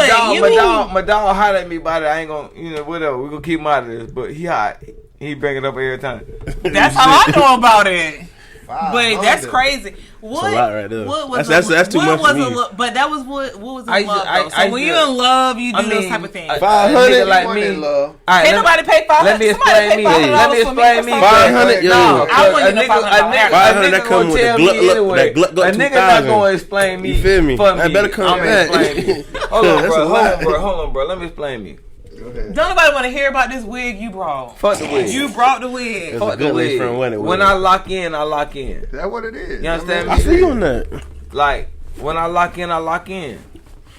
My dog hollered at me about it. I ain't gonna, whatever. We gonna keep him out of this. But he hot. He bring it up every time. That's how I know about it. But that's crazy. What? That's a lot right there. What was that's too much for me. But that was what was in love, though. So when you're in love, you do those type of things. 500 like me. Can't nobody pay 500. Let me explain me. 500. No, I wouldn't get 500. That come with the gluck 2000. A nigga not gonna explain me. You feel me? That better come back. Hold on, bro. Let me explain me. Don't nobody want to hear about this wig you brought. Fuck the wig. You brought the wig. Fuck the wig. When I lock in, I lock in. Is that what it is? You understand me? I feel you on that. Like, when I lock in, I lock in.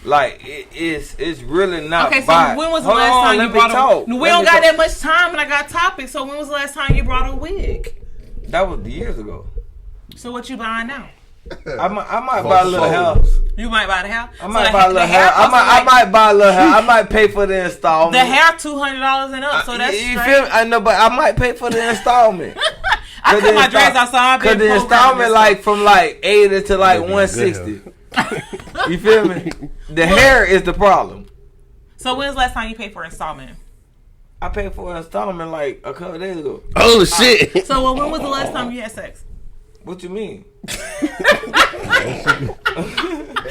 Like, it's really not. Okay, so when was the last time you brought a wig? We don't got that much time and I got topics. So when was the last time you brought a wig? That was years ago. So what you buying now? I might buy a little house. You might buy the hair. I might buy a little hair. I might buy a little hair. I might pay for the installment. The hair $200 and up, so that's you feel me? I know, but I might pay for the installment. I cut my dreads outside. Cause the installment like from like 80 to like 160. You feel me? The hair is the problem. So when's the last time you paid for an installment? I paid for an installment like a couple days ago. Oh shit! So when was the last time you had sex? What you mean? There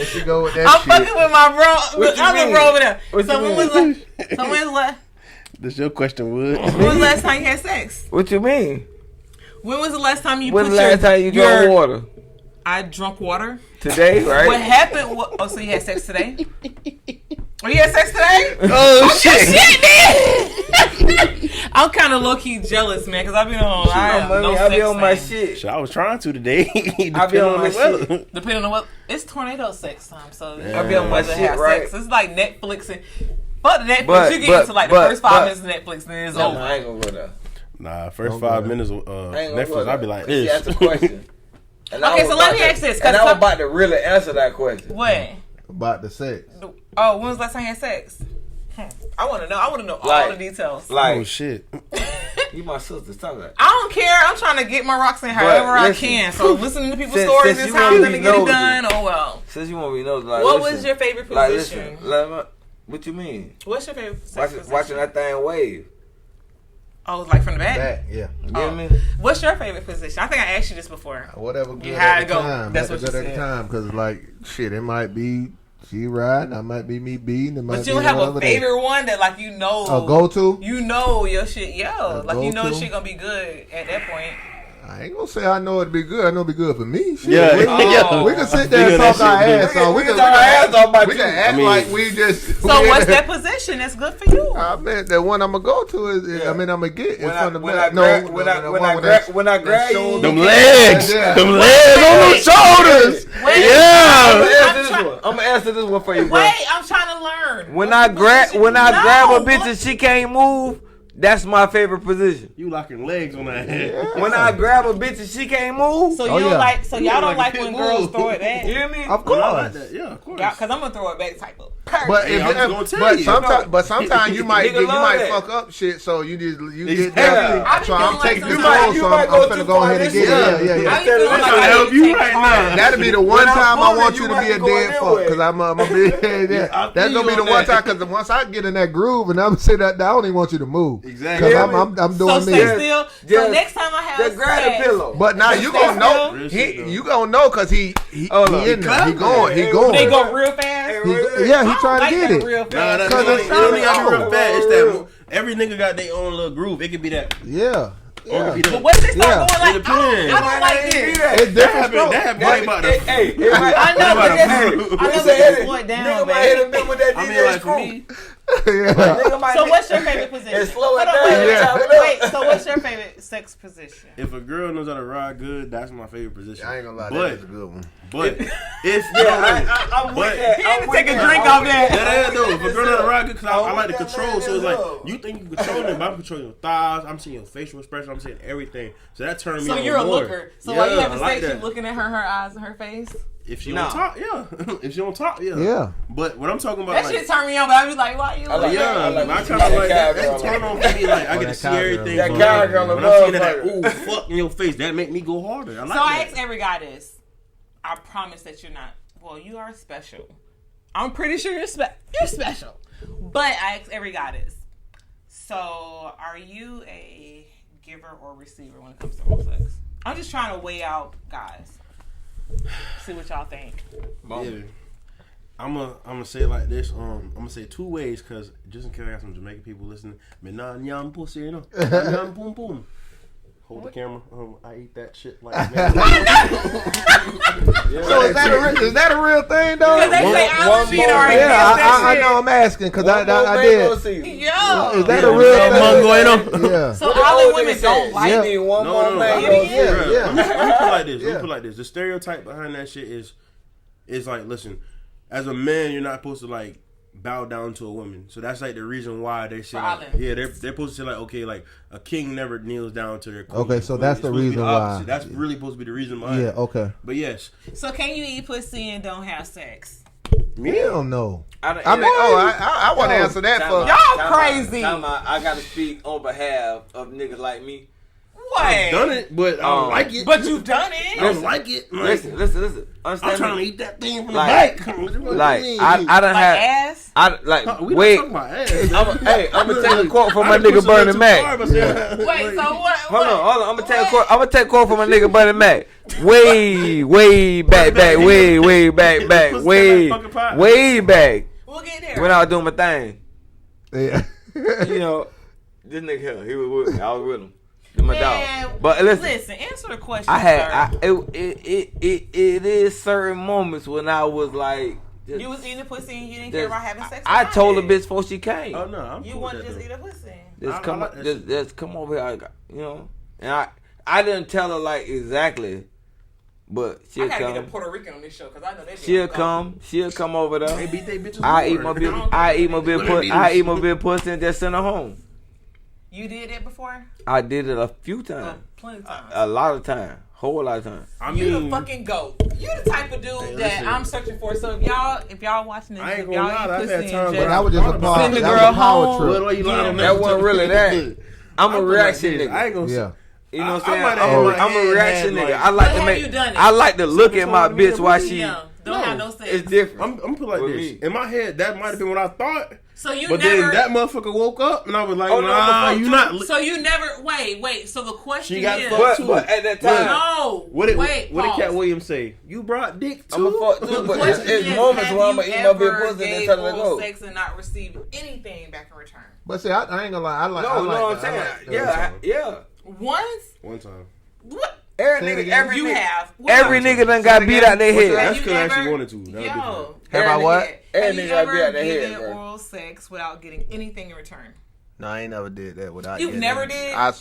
she go with that I'm shit. fucking with my bro. I'm bro over there. So when was last? That's your question, Wood. When was the last time you had sex? What you mean? When was the last time you? When the last time you drank water? I drunk water today, right? What happened? Oh, so you had sex today? Oh, you had sex today? Oh shit! I'm kind of low key jealous, man, because I've been on. I be on my shit. I was trying to today. I be on my shit. Depending on what, it's tornado sex time, so I be on my shit, right? Sex. It's like Netflix and fuck the Netflix. You get into like the first 5 minutes of Netflix, then it's over. I ain't gonna go there. Nah, first 5 minutes of Netflix, I'd be like this. That's the question. Okay, so let me ask this. And I'm about to really answer that question. What? About the sex. Oh, when was the last time you had sex? I want to know. I want to know all the details. Like, oh shit! You my sister. Stop that. I don't care. I'm trying to get my rocks in however I can. So listening to people's stories is how I'm gonna get it done. Oh well. Since you want me to know, like, what was your favorite position? What you mean? What's your favorite position? Watching that thing wave. Oh, like from the back? Yeah. You get me? What's your favorite position? I think I asked you this before. Whatever good you had at to the go. time. That's what you said. At the time, because like shit, it might be she riding, I might be me beating. But you don't have a favorite one that like you know. A go to? You know your shit, like you know shit gonna be good at that point. I ain't gonna say I know it'd be good. I know it'd be good for me. Shit. Yeah, we can sit there and talk our ass off. We can act like we just. So what's that position that's good for you? I mean, the one I'm gonna go to is. I mean, I'm gonna get in front of when I grab you, them legs on the shoulders. Yeah. I'm gonna answer this one for you, bro. Wait, I'm trying to learn. When I grab a bitch and she can't move. That's my favorite position. You locking legs on that head. When I grab a bitch and she can't move. So you don't like. So y'all don't like when girls throw it back. You hear me? Of course. Yeah, of course. Because I'm gonna throw it back type of. But sometimes you might fuck up shit. So you get that. So I'm taking the role. So I'm finna go ahead and get it. Yeah. I help you right now. That'll be the one time I want you to be a dead fuck. Because I'm gonna be. That's gonna be the one time. Because once I get in that groove and I'm say that I don't even want you to move. Exactly. Because I'm doing me. Still. So next time I have just grab the pillow. But now you gonna know. You gonna know because he in there. He going. They go real fast. He trying to get it. Real fast. No, because it's only got real fast. It's that every nigga got their own little groove. It could be that. Yeah. But what if they start going like, I don't like this. It's different. That boy about to. I know, but that's slow it down, man. I mean, like for me. So what's your favorite position? And slow it down. Wait. So what's What's your favorite sex position? If a girl knows how to ride good, that's my favorite position. I ain't gonna lie, that's a good one. But if I'm with that. He had to take a drink off that. Yeah, though. If a girl knows how to ride good, because I like to control. So it's like you think you control them, but I'm controlling your thighs. I'm seeing your facial expression. I'm seeing everything. So that turned me on. So you're a more. looker. So while you having sex, that. you looking at her eyes and her face. If she on top, yeah. If she on top, yeah. Yeah. But what I'm talking about, That shit turn me on, but I be like, why you? I kind of like that's turn on for me. Like I get to see everything. That cowgirl, when I'm seeing that, ooh, fuck in your face, that make me go harder. I like so I that. ask every guy this. I promise that you're not. Well, you are special. I'm pretty sure you're special. But I ask every guy this. So, are you a giver or receiver when it comes to oral sex? I'm just trying to weigh out guys. See what y'all think. Yeah. I'm gonna say it like this. I'm gonna say 2 ways, cause just in case I got some Jamaican people listening. Me nah nyam pussy, you know. Nyam boom boom. Hold the camera. I eat that shit like. So is that a real thing though? Because they say I'm cheating already. I know. I'm asking because I did. Yo, is that a real thing? Yeah. So all the women don't like it. Need one more No. Yeah. Let me put it like this. The stereotype behind that shit is like, listen, as a man, you're not supposed to like bow down to a woman. So that's like the reason why they say, like, they're supposed to say like, okay, like a king never kneels down to their queen. Okay, so that's the reason why. That's really supposed to be the reason behind it. Yeah, okay. But yes. So can you eat pussy and don't have sex? Hell no. I want to answer that for y'all crazy. I gotta speak on behalf of niggas like me. What? I've done it, but I don't like it. But you've done it. I don't like it. Like, Listen. I'm Understand trying to me? eat that thing from the Like, back. Like I done Like had ass? We wait. not talking about ass. I'm gonna take a quote from my nigga Bernie Mac. Wait, so what? Hold on. I'm gonna take a quote from my nigga Bernie Mac. Way back, way back. We'll get there. When I was doing my thing. Yeah. You know, this nigga here, he was with me. I was with him. My Man, dog. But listen, answer the question. It is certain moments when I was like, you was eating pussy and you didn't care about having sex. I told the bitch before she came. Oh no, you want to just eat a pussy. Just come over here, you know. And I didn't tell her like exactly, but she'll come. I gotta get a Puerto Rican on this show because I know they. She'll come over there. They beat they bitches. I eat my big pussy and just send her home. You did it before? I did it a few times. Plenty of times. A lot of times. Whole lot of times. You the fucking goat. You the type of dude that I'm searching for. So if y'all watching this, if y'all eat pussy and that was just a power. send the girl home. That wasn't really that. I'm a reaction nigga. I ain't gonna say. You know what I'm saying? I'm a reaction nigga. I like to look at my bitch while she. Don't have no sex. It's different. I'm put like this. In my head, that might have been what I thought. So you but never. then that motherfucker woke up and I was like, nah, you not. So you never. Wait. So the question she got is. fucked too. But at that time. No. What did Cat Williams say? You brought dick too. I'm a fuck too. But it's moments where I'm gonna eat my big pussy and then tell her to go. Sex and not receive anything back in return. But see, I ain't gonna lie. I like. I'm saying. Yeah. Once. One time. What? Every nigga done What? got beat out their head. That's because I actually wanted to. Yo. Have I what? Have you ever given oral sex without getting anything in return? No, I ain't never did that without. You never did? I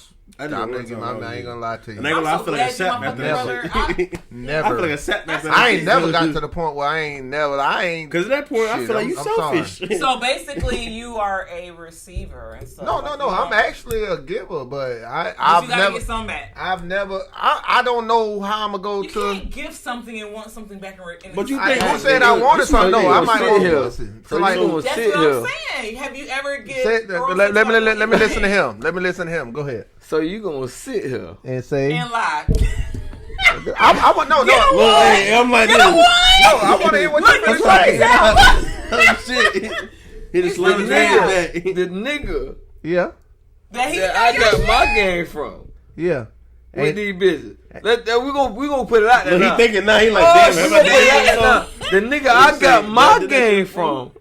ain't gonna lie to you. I feel like a sap after that. Never. I feel like a sap after that. I ain't never got to the point where I ain't. Because at that point, I feel like you selfish. So basically, you are a receiver and stuff. No. I'm actually a giver, but I've never. Get some back. I don't know how I'm gonna go you to. You can't give something and want something back in return. But you think I said I wanted something? No, I might want to. So like, that's what I'm saying. Have you ever Let me listen to him. Let me listen to him. Go ahead. So you gonna sit here and say and lie? I want no. Hey, I'm like, no, I want to hear what you say. Oh shit! He just slammed his head back. The nigga, yeah, that I got my game from, yeah, with these bitches. We gonna put it out there. He thinking now. He like, damn. The nigga I got my game from.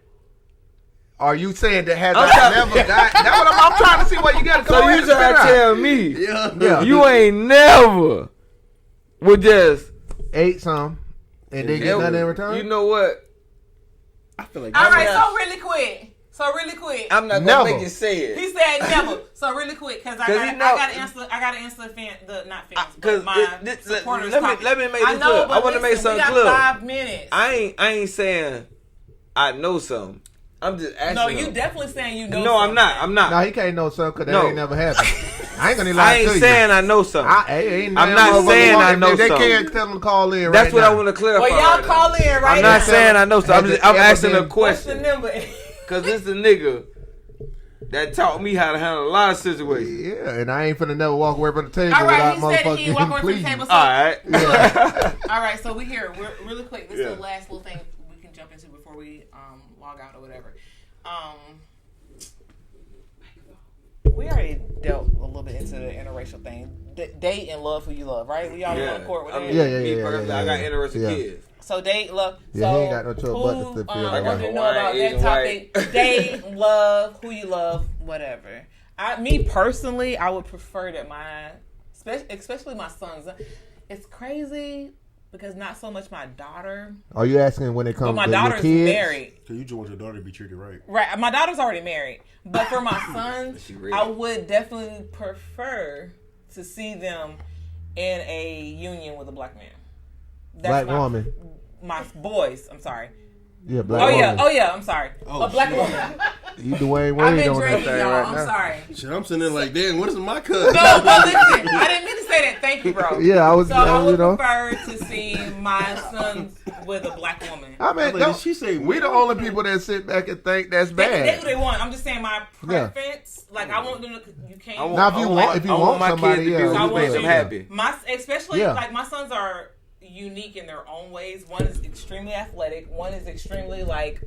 Are you saying that has I never got? That's what I'm trying to see what you got to come. So you trying to tell me you ain't never would just ate some and they get nothing in return? You know what? I feel like all right. So really quick. So really quick, I'm not gonna make you say it. He said never. So really quick, because I gotta answer. I gotta answer not fans, but my supporters. Let me make this clear. I want to make something clear. 5 minutes. I ain't saying I know something. I'm just asking. No, you definitely saying you know. No, something. I'm not. No, he can't know something because that ain't never happened. I ain't gonna lie to you. I ain't saying I know something. I'm not saying I know something. They can't tell them to call in. That's what I want to clarify. Well, y'all call in right now. I'm not saying I know something. I'm asking a question. What's the number? Because this is a nigga that taught me how to handle a lot of situations. Yeah, and I ain't finna never walk away from the table all right, without motherfucking he walk away from the table. So, all right. Yeah. All right, so we here. We're really quick. This is the last little thing we can jump into before we log out or whatever. We already dealt a little bit into the interracial thing. Date and love who you love, right? We all on court with that. Yeah. I got interracial kids. So date, love. Yeah, he ain't got no trouble but to feel I want to know about that topic. Date, love, who you love, whatever. Me personally, I would prefer that especially my sons. It's crazy because not so much my daughter. Are you asking when it comes to my daughter's kids? Married. So you just want your daughter to be treated right. Right. My daughter's already married. But for my sons, I would definitely prefer to see them in a union with a black man. Black woman. My boys, I'm sorry. Yeah, black woman. Oh yeah, I'm sorry. A black woman. You Dwayne Wade I've been on drinking, that y'all. right I'm now. sorry. Shit, I'm sitting there like, damn, what is my cut? No, but listen, I didn't mean to say that. Thank you, bro. Yeah, I was. So I would prefer to see my sons with a black woman. I mean, did she say we the only people that sit back and think that's bad. That's what they want. I'm just saying my preference. Yeah. Like I want them to. You can't. Now, if you want my somebody, kids to be make them happy. Especially like my sons are unique in their own ways. One is extremely athletic. One is extremely like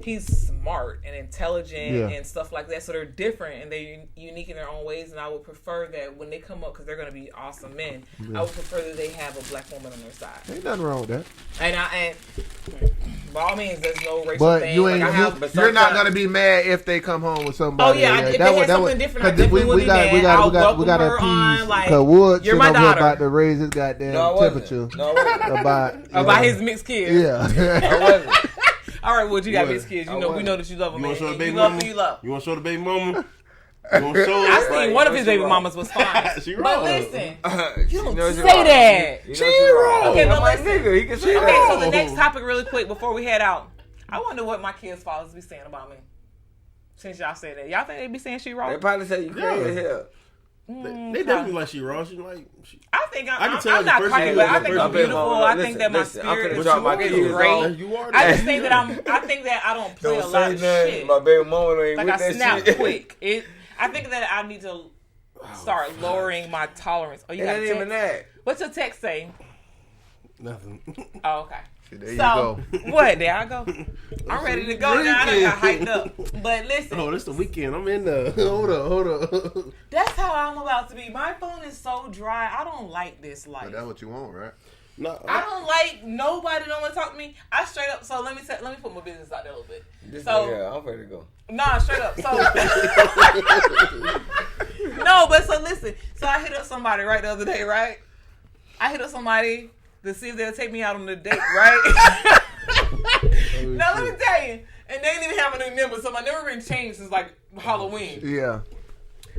he's smart and intelligent and stuff like that. So they're different and they're unique in their own ways. And I would prefer that when they come up, because they're going to be awesome men, I would prefer that they have a black woman on their side. Ain't nothing wrong with that. And by all means, there's no racial but thing. You ain't. You're not going to be mad if they come home with somebody. Oh yeah, if they had something different, I definitely would be mad. I'll welcome her on. Like, you're my daughter. About to raise his goddamn temperature. About his mixed kids. Yeah. I wasn't. All right, well, you got mixed kids. You know, we know that you love them. You love who you love. You want to show the baby mama? I seen one of his baby mamas was fine. She wrong. But listen, you don't say that. She wrong. Okay, but listen. Nigga, he can say Okay, so the next topic, really quick, before we head out, I wonder what my kids' fathers be saying about me. Since y'all say that, y'all think they be saying she wrong? They probably say you crazy as hell. They definitely like she wrong. She like. I think I'm not crazy, but I think I'm beautiful. I think that my spirit is great. I just think that I think that I don't play a lot of shit. My baby mama ain't like with I that snap shit. quick. I think that I need to start lowering my tolerance. Oh, you got a text? That. What's your text say? Nothing. Oh, okay. There you go. What? There I go. I'm ready to go now. I done got hyped up. But listen. Oh, this the weekend. I'm in the. Hold up. That's how I'm about to be. My phone is so dry. I don't like this life. But that's what you want, right? No, I don't like nobody don't want to talk to me. I straight up. So let me put my business out there a little bit. I'm ready to go. Nah, straight up. So no, but so listen. So I hit up somebody right the other day, right? I hit up somebody to see if they'll take me out on a date, right? Now let me tell you, and they didn't even have a new number, so my number been changed since like Halloween. Yeah.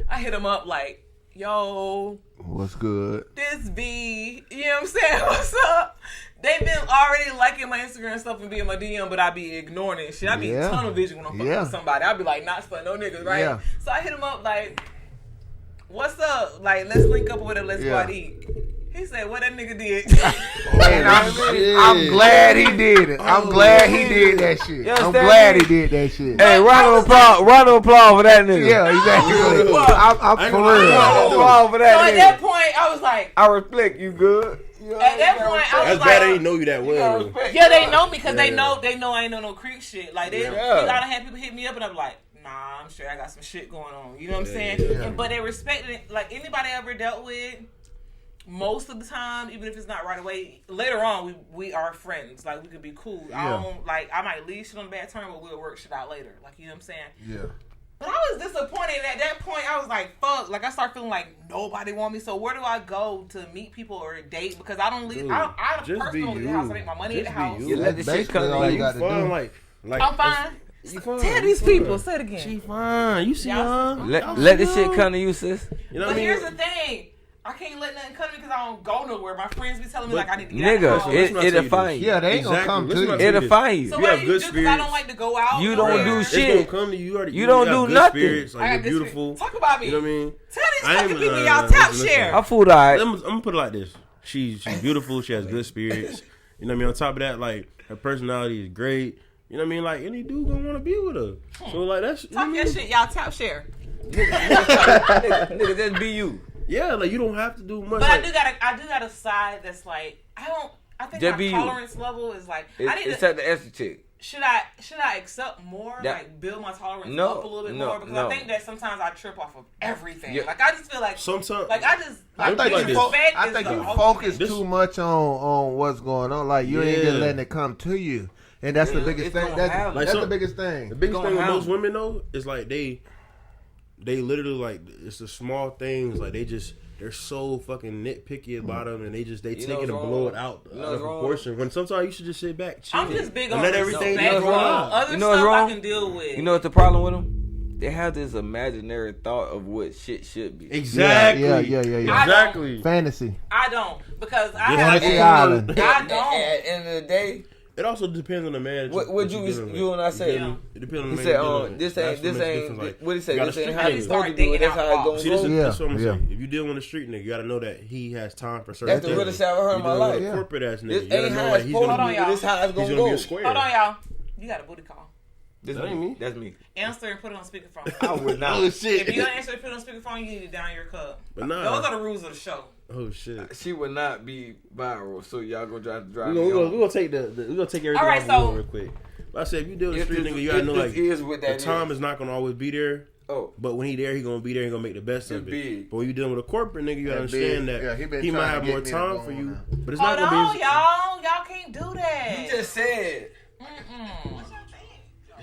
I hit them up like, yo, what's good? This be, you know what I'm saying? What's up? They've been already liking my Instagram stuff and being my DM, but I be ignoring it. Shit, I be tunnel vision when I'm fucking with somebody. I be like, not stuff, no niggas, right? Yeah. So I hit him up like, what's up? Like, let's link up with it. Let's go out eat. He said, what that nigga did. I'm glad he did it. I'm glad he did that shit. I'm glad he did that shit. Hey, round of applause for that nigga. Yeah, exactly. I'm for real. Round of applause for that nigga. So at that point, I was like, I reflect, you good? At that point, I was that's like, bad. They didn't know you that well. Yeah, they know me because they know I ain't no creep shit. Like they, I done had people hit me up and I'm like, nah, I'm sure I got some shit going on. You know what I'm saying? Yeah. But they respected it. Like anybody I ever dealt with, most of the time, even if it's not right away, later on we are friends. Like we could be cool. Yeah. I might leave shit on bad term, but we'll work shit out later. Like you know what I'm saying? Yeah. But I was disappointed. At that point, I was like, fuck. Like, I start feeling like nobody want me. So where do I go to meet people or date? Because I don't leave. I personally don't leave the house. I make my money at the house. You let the shit come like, you fun. Like, I'm fine. You fine. Tell these people. Say it again. She fine. You see her. Let this shit come to you, sis. You know but what I mean? here's the thing. I can't let nothing come to me because I don't go nowhere. My friends be telling me like I need to get out of the house. It'll find you. Yeah, they ain't gonna come to you. It'll find you. So what do you do? Because I don't like to go out. You don't do shit. It's gonna come to you. You don't do nothing. Spirits, like you're beautiful. Talk about me. You know what I mean? Tell these fucking people y'all top share. I fooled alright. I'm gonna put it like this. She's beautiful. She has good spirits. You know what I mean? On top of that, like her personality is great. You know what I mean? Like any dude gonna want to be with her. So like that's talk that shit. Y'all top share. Nigga, just be you. Yeah, like you don't have to do much. But like, I do got a side that's like I think just my tolerance level is like it's at the extra chick. Should I accept more? Like build my tolerance up a little bit more? Because I think that sometimes I trip off of everything. Yeah. Like I just feel like sometimes like I think you focus too much on what's going on. Like you ain't just letting it come to you. And that's the biggest thing. That's the biggest thing. The biggest thing with most women though is like they literally like it's the small things like they're so fucking nitpicky about them and they take it and blow it out of proportion. When sometimes you should just sit back, chill. I'm just big on let everything go on. Other stuff I can deal with. You know what's the problem with them? They have this imaginary thought of what shit should be. Exactly. Yeah. Exactly. Fantasy. I don't because I don't. At the end of the day. It also depends on the man. What you and I said? Yeah. It depends on the man. He said, this ain't. What he said? This ain't how you start dating. That's how it goes. See, that's what I'm saying. If you deal with a street nigga, you gotta know that he has time for certain things. That's the realest shit I've ever heard in my life. Corporate ass nigga. This ain't how it's supposed to be. This how it's gonna go. Hold on, y'all. You got a booty call. That ain't me. That's me. Answer and put it on speakerphone. I would not. Oh shit. If you don't answer and put it on speakerphone, you need to down your cup. But those are the rules of the show. Oh shit. She would not be viral, so y'all gonna drive. We're gonna take everything off real quick. But I said if you deal with a street nigga, you gotta know like the time is not gonna always be there. Oh, but when he there, he gonna be there. He gonna make the best of it. But when you dealing with a corporate nigga, you gotta understand that he might have more time for you. But it's not gonna be. Y'all can't do that. You just said.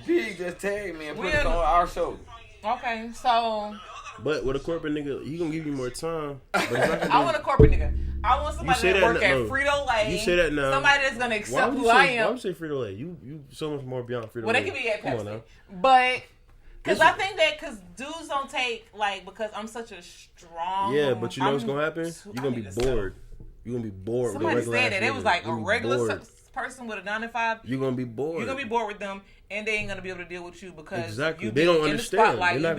Big just tagged me and put it on our show. Okay, so. But with a corporate nigga, he gonna give you more time. But it's not gonna I want a corporate nigga. I want somebody that work at Frito-Lay. You say that now. Somebody that's gonna accept who I am. Why would you say Frito-Lay? You so much more beyond Frito-Lay. Well, they could be at Pepsi. But because I think that because dudes don't take like because I'm such a strong. Yeah, but you know what's gonna happen? You're gonna be bored. You're gonna be bored. Somebody said that. It was like a regular person with a 9-to-5. You're gonna be bored. You're gonna be bored with them. And they ain't gonna be able to deal with you because you they don't understand. They're not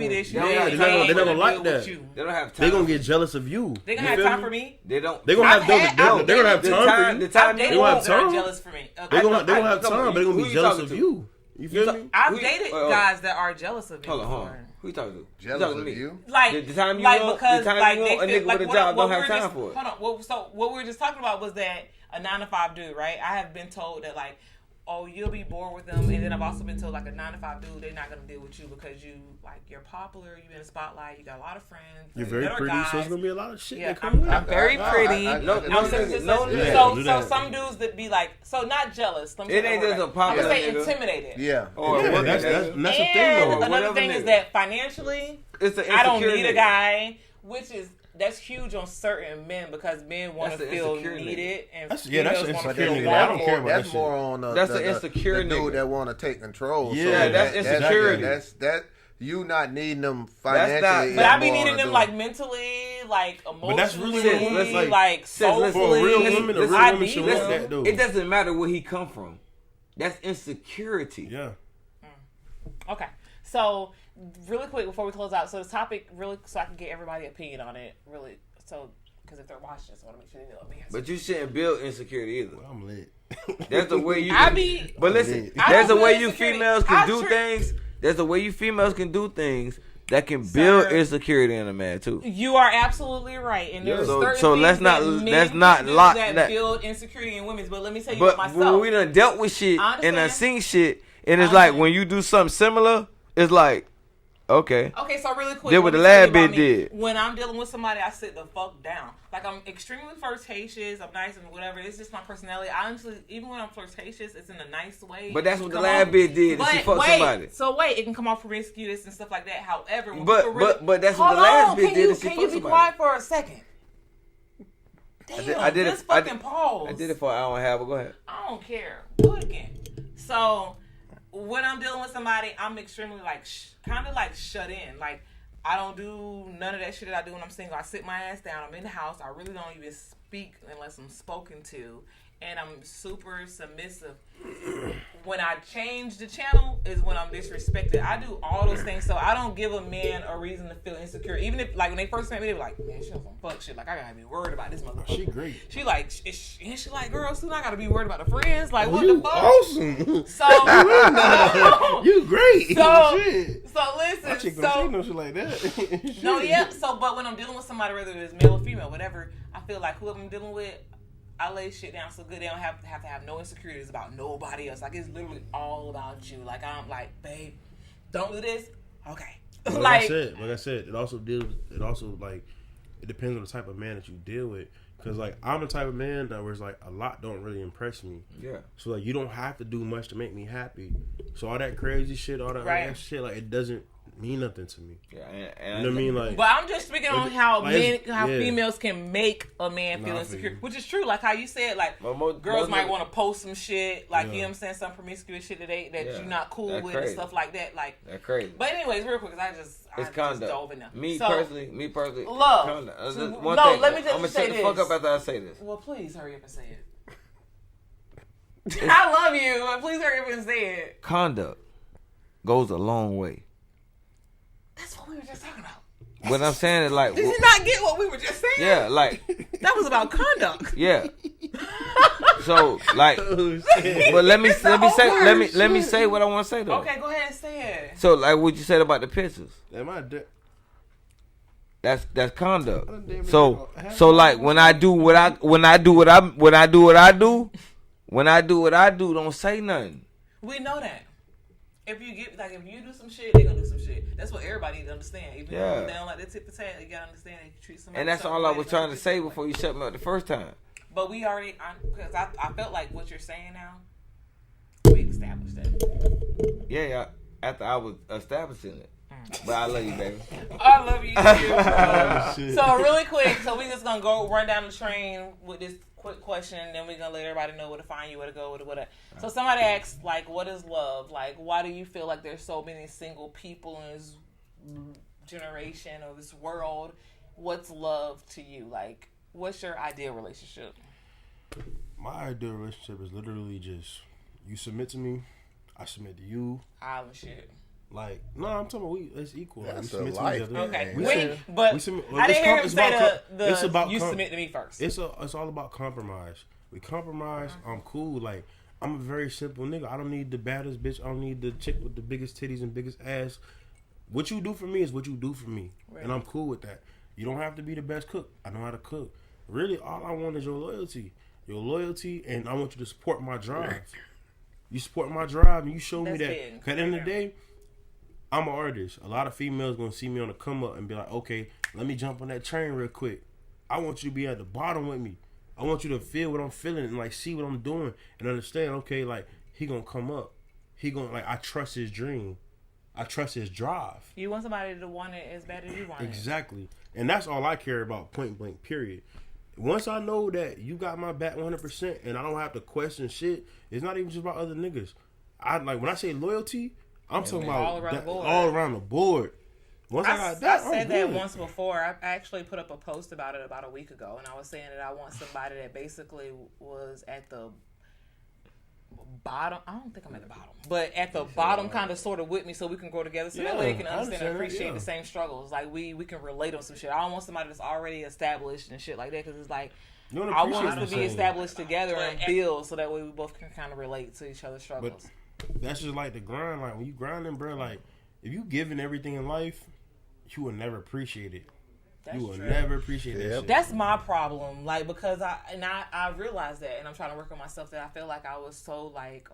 gonna like that. They don't have time. They're gonna get jealous of you. They gonna have time for me. They don't. They're gonna have time for you. The time they won't have jealous for me. They're gonna have time, but they're gonna be jealous of you. You feel me? I've dated guys that are jealous of me. Hold on. Who you talking to? Jealous of you? Like the time you want a nigga with a job don't have time for it. Hold on. So what we were just talking about was that a 9-to-5 dude, right? I have been told that like. Oh, you'll be bored with them, and then I've also been told like a 9-to-5 dude, they're not gonna deal with you because you're popular, you're in the spotlight, you got a lot of friends. You're very pretty, guys. so it's gonna be a lot of shit. Yeah, I'm very pretty. So some dudes that be like, so not jealous. It ain't just a popular. I'm gonna say intimidated. Yeah. That's a thing. Though. Another thing is that financially, I don't need a guy, which is. That's huge on certain men because men want to feel needed and females want to feel wanted. I don't care about that's more on that's the insecure dude that want to take control. Yeah, that's insecurity. That's you not needing them financially. But I be needing them like mentally, like emotionally, but that's really like soulfully. For a real woman, a real woman should want that though. It doesn't matter where he come from. That's insecurity. Yeah. Okay, so. Really quick before we close out, so this topic really, so I can get everybody's opinion on it, really. So, because if they're watching this, I want to make sure they know me. But you shouldn't build insecurity either. Well, I'm lit. There's a way you. But listen, there's a way you females can do things. There's a way you females can do things that can build insecurity in a man too. You are absolutely right, and there's certain so things let's not lock that build insecurity in women. But let me tell you but myself. When we done dealt with shit and done seen shit, and it's like when you do something similar, it's like. Okay, so really quick. Did what the lab bitch did. When I'm dealing with somebody, I sit the fuck down. Like, I'm extremely flirtatious. I'm nice and whatever. It's just my personality. Honestly, even when I'm flirtatious, it's in a nice way. But that's what the lab bitch did. She fucked somebody. So wait, it can come off promiscuous and stuff like that. However, when but that's what the lab bitch did. Can you be quiet for a second? Damn, I did pause. I did it for an hour and a half. But go ahead. I don't care. Do it again. So. when I'm dealing with somebody, I'm extremely like kind of like shut in. Like I don't do none of that shit that I do when I'm single. I sit my ass down. I'm in the house. I really don't even speak unless I'm spoken to. And I'm super submissive. When I change the channel is when I'm disrespected. I do all those things, so I don't give a man a reason to feel insecure. Even if, like, when they first met me, they were like, man, she on some fuck shit. Like, I gotta be worried about this motherfucker. She great. She like, she like, girl, soon I gotta be worried about the friends. Like, what you the fuck? Awesome. So, you great. So, shit. So listen. My chick don't say no shit like that. No, yeah. So, but when I'm dealing with somebody, whether it's male or female, whatever, I feel like whoever I'm dealing with, I lay shit down so good they don't have to have no insecurities about nobody else. Like, it's literally all about you. Like, I'm like, babe, don't do this. Okay. Like I said, it also like, it depends on the type of man that you deal with. Because, like, I'm the type of man that was like, a lot don't really impress me. Yeah. So, like, you don't have to do much to make me happy. So, all that crazy shit, all that shit, like, it doesn't mean nothing to me. Yeah, and you know what I mean? Like, but I'm just speaking on how females can make a man feel insecure, which is true. Like how you said, like girls might want to post some shit, like you know what I'm saying, some promiscuous shit that you're not cool with and stuff like that. Like that's crazy. But anyways, real quick, because I just dove in there. Me personally, love. Let me just say this. I'm gonna shut the fuck up after I say this. Well, please hurry up and say it. I love you, but please hurry up and say it. Conduct goes a long way. That's what we were just talking about. What I'm saying is like, did you not get what we were just saying? Yeah, like that was about conduct. Yeah. So like, but let me say what I want to say though. Okay, go ahead and say it. So like what you said about the pictures. That's conduct. So like when I do what I do, don't say nothing. We know that. If you do some shit, they gonna do some shit. That's what everybody needs to understand. Even if they don't like that tip of tat, you gotta understand that you treat somebody. And that's all I was trying to say before you shut me up the first time. But we already, because I felt like what you're saying now, we established that. Yeah. After I was establishing it. But I love you, baby. I love you too. So really quick, we just gonna go run down the train with this quick question, and then we're gonna let everybody know where to find you, where to go, whatever. So somebody asks, like, what is love? Like, why do you feel like there's so many single people in this generation or this world? What's love to you? Like, what's your ideal relationship? My ideal relationship is literally just you submit to me, I submit to you. Island shit. Like, no, I'm talking about it's equal. That's like, we a life. Okay. I didn't hear him say you submit to me first. It's all about compromise. We compromise. I'm cool. Like, I'm a very simple nigga. I don't need the baddest bitch. I don't need the chick with the biggest titties and biggest ass. What you do for me is what you do for me. Right. And I'm cool with that. You don't have to be the best cook. I know how to cook. Really, all I want is your loyalty. Your loyalty, and I want you to support my drive. You support my drive, and you show me that. Because at the end of the day, I'm an artist. A lot of females gonna see me on the come up and be like, okay, let me jump on that train real quick. I want you to be at the bottom with me. I want you to feel what I'm feeling and like see what I'm doing and understand, okay, like he gonna come up. He gonna I trust his dream. I trust his drive. You want somebody to want it as bad as you want it. Exactly. And that's all I care about, point blank, period. Once I know that you got my back 100% and I don't have to question shit, it's not even just about other niggas. When I say loyalty, I'm talking about all around the board. Once I got that, I said that once before. I actually put up a post about it about a week ago, and I was saying that I want somebody that basically was at the bottom. I don't think I'm at the bottom, but at the bottom, kind of, sort of with me, so we can grow together. So that way, they can understand and appreciate the same struggles. Like we can relate on some shit. I don't want somebody that's already established and shit like that, because it's like I want us to be established together and build, so that way we both can kind of relate to each other's struggles. But that's just like the grind. Like when you grinding, bro. Like if you giving everything in life, you will never appreciate it. Never appreciate that shit. That's my problem. Like, because I realized that, and I'm trying to work on myself, that I feel like I was so like,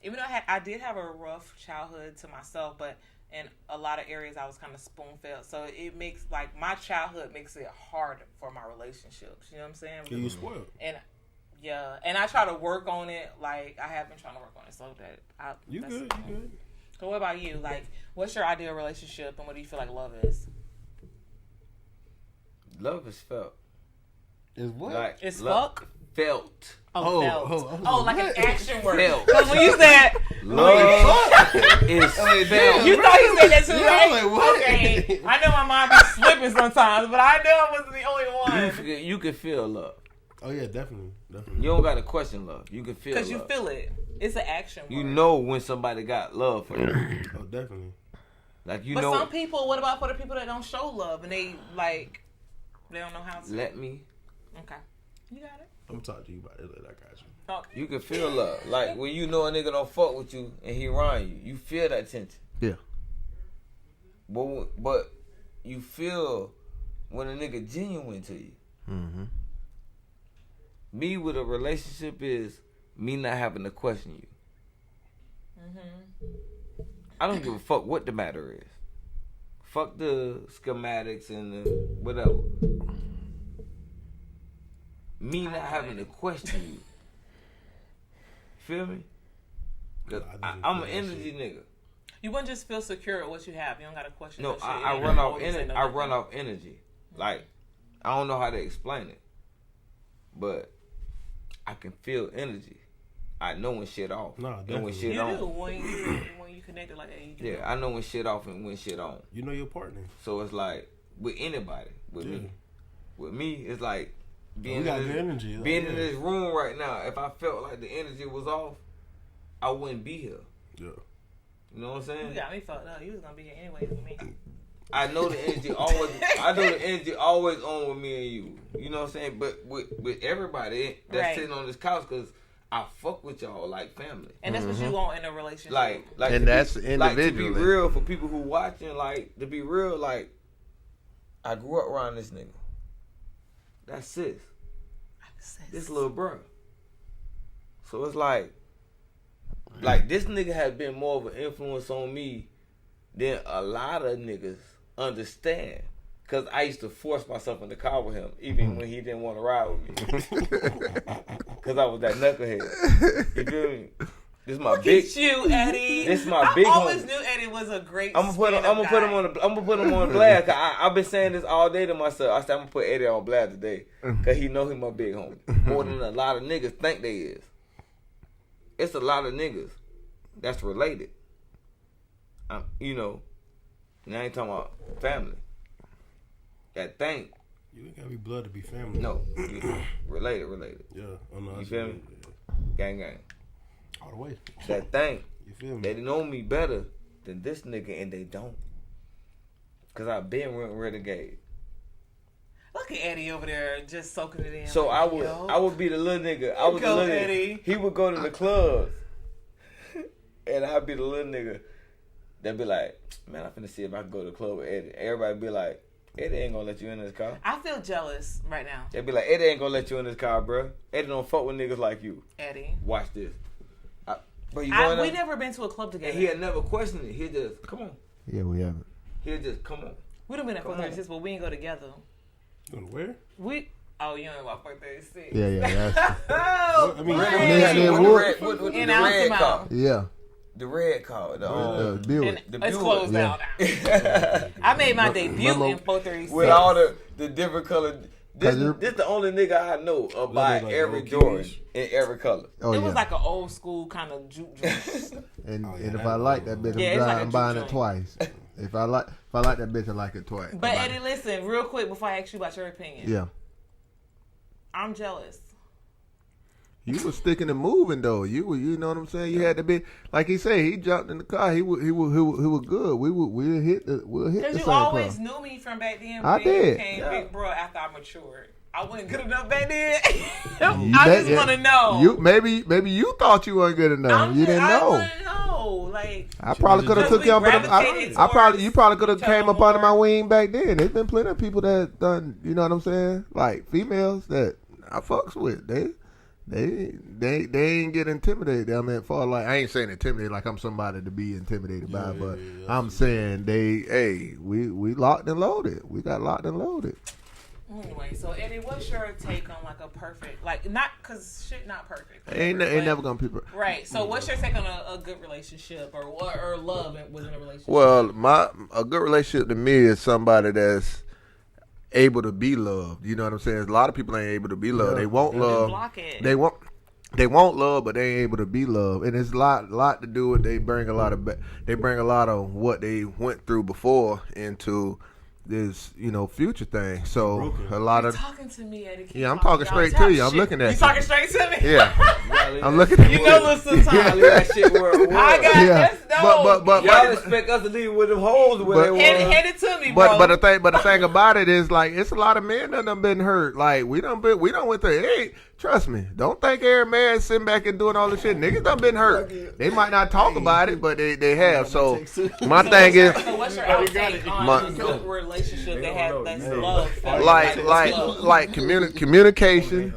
even though I did have a rough childhood to myself, but in a lot of areas I was kind of spoon-fed. So it makes, like, my childhood makes it hard for my relationships. You know what I'm saying? You spoiled. And I try to work on it. Like, I have been trying to work on it so that You good. So what about you? Like, what's your ideal relationship, and what do you feel like love is? Love is felt. Is what? Like, it's fuck? Felt. Oh, like an action word. Felt. Because when you said Love is felt. you thought you said that too, right? Like, what? Okay. I know my mind be slipping sometimes, but I know I wasn't the only one. You can feel love. Oh yeah, definitely. You don't got to question love. You can feel love. Because you feel it. It's an action word. You know when somebody got love for you. Oh, definitely. Like, you but know. some people, what about for the people that don't show love and they don't know how to? Let me. Okay. You got it. I'm gonna talk to you about it later. I got you. Okay. You can feel love. Like, when you know a nigga don't fuck with you and he around you, you feel that tension. Yeah. But you feel when a nigga genuine to you. Mm-hmm. Me with a relationship is me not having to question you. Mm-hmm. I don't give a fuck what the matter is. Fuck the schematics and the whatever. Me not having to question you. Feel me? Cause I'm an energy nigga. You wouldn't just feel secure at what you have. You don't got to question. No, that shit. I run off energy. I run off energy. Like, I don't know how to explain it, but I can feel energy. I know when shit off. No, and definitely. when shit You on. do when you connected like that. You do. Yeah, I know when shit off and when shit on. You know your partner. So it's like with anybody, with me, it's like being got in good energy. being in this room right now. If I felt like the energy was off, I wouldn't be here. Yeah. You know what I'm saying? You got me fucked up. You was gonna be here anyway with me. I know the energy always. I know the energy always on with me and you. You know what I'm saying? But with everybody that's sitting on this couch, because I fuck with y'all like family. And that's what you want in a relationship. Like, and that's individually. individually. Like, to be real, for people who watching, like, to be real, like, I grew up around this nigga. That's sis. This little bro. So it's like this nigga has been more of an influence on me than a lot of niggas understand. Cause I used to force myself in the car with him, even when he didn't want to ride with me. Cause I was that knucklehead. You feel me? This is my big. At you, Eddie. This is my big. I always knew Eddie was a great. I'm gonna put him on blast. I've been saying this all day to myself. I said I'm gonna put Eddie on blast today, cause he know he my big homie more than a lot of niggas think they is. It's a lot of niggas that's related. You know, and I ain't talking about family. That thing. You ain't gotta be blood to be family. No, related. Yeah, I know. You feel me? Gang. All the way. That thing. You feel me? They know me better than this nigga, and they don't. Cause I've been renegade. Look at Eddie over there just soaking it in. So like, I would be the little nigga. I was the little Eddie. nigga. He would go to the clubs, and I'd be the little nigga. They'd be like, "Man, I'm finna see if I can go to the club with Eddie." Everybody be like, "Eddie ain't gonna let you in this car." I feel jealous right now. They'd be like, "Eddie ain't gonna let you in this car, bro. Eddie don't fuck with niggas like you." Eddie, watch this. But you we never been to a club together. And he had never questioned it. He just come on. Yeah, we haven't. He just come on. We done been at 436, but we ain't go together. You know where? Oh, you ain't about 436. Yeah. Oh, I mean, in Altamont. Yeah. The red car. The Buick. It's closed down now. I made my debut in 436. With all the different colors. This the only nigga I know buy like every Jordan in every color. Oh, it was like an old school kind of juke juice. And if I like that bitch, I'm buying it twice. If I like that bitch, I like it twice. But Eddie, listen, real quick before I ask you about your opinion. Yeah. I'm jealous. You was sticking and moving though. You know what I'm saying. You had to be like he said. He jumped in the car. He was good. We'll hit the same Because you always knew me from back then. I did. Became big bro after I matured. I wasn't good enough back then. I just want to know. You maybe you thought you weren't good enough. You didn't know. I want to know. Like I probably could have took you up. You probably could have came up under my wing back then. There's been plenty of people that done. You know what I'm saying? Like females that I fucks with. They ain't get intimidated. I mean, I ain't saying intimidated like I'm somebody to be intimidated by, but I'm saying we locked and loaded. We got locked and loaded. Anyway, so Eddie, what's your take on like a perfect, like not because shit not perfect. Ain't never gonna be perfect. Right. So what's your take on a good relationship or love within a relationship? Well, a good relationship to me is somebody that's able to be loved. You know what I'm saying? A lot of people ain't able to be loved. They want love. They want love, but they ain't able to be loved. And it's a lot to do with they bring a lot of what they went through before into this, future thing. So a lot of talking to me, Eddie. Yeah, I'm talking straight to you. I'm looking at you. You talking straight to me? Yeah. I'm looking at you. You know, listen, Tyler, that shit word. I got this. No, but y'all expect us to leave with them holes where they were. Hand it to me, bro. But the thing about it is, like, it's a lot of men that done been hurt. Like, we done went through. Hey, trust me. Don't think every man sitting back and doing all this shit. Niggas done been hurt. They might not talk about it, but they have. So my thing is, so what's your outtake on the relationship they have that's love? Like communication.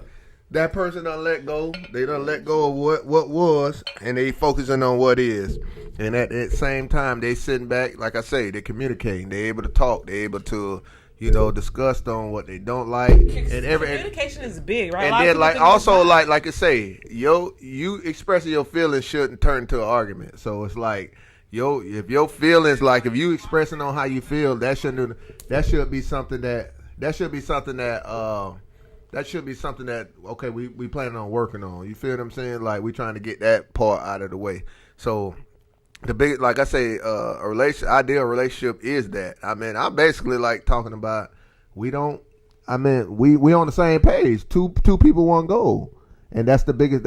That person done let go. They done let go of what was, and they focusing on what is. And at the same time, they sitting back, like I say, they communicating. They able to talk. They able to, discuss on what they don't like. And communication is big, right? And then, like, also, like I say, you expressing your feelings shouldn't turn into an argument. So it's like, if your feelings, like, if you expressing on how you feel, that should be something that okay, we planning on working on. You feel what I'm saying? Like, we trying to get that part out of the way. So the big, like I say, ideal relationship is that. I mean, I'm basically like talking about we on the same page. Two people, one goal, and that's the biggest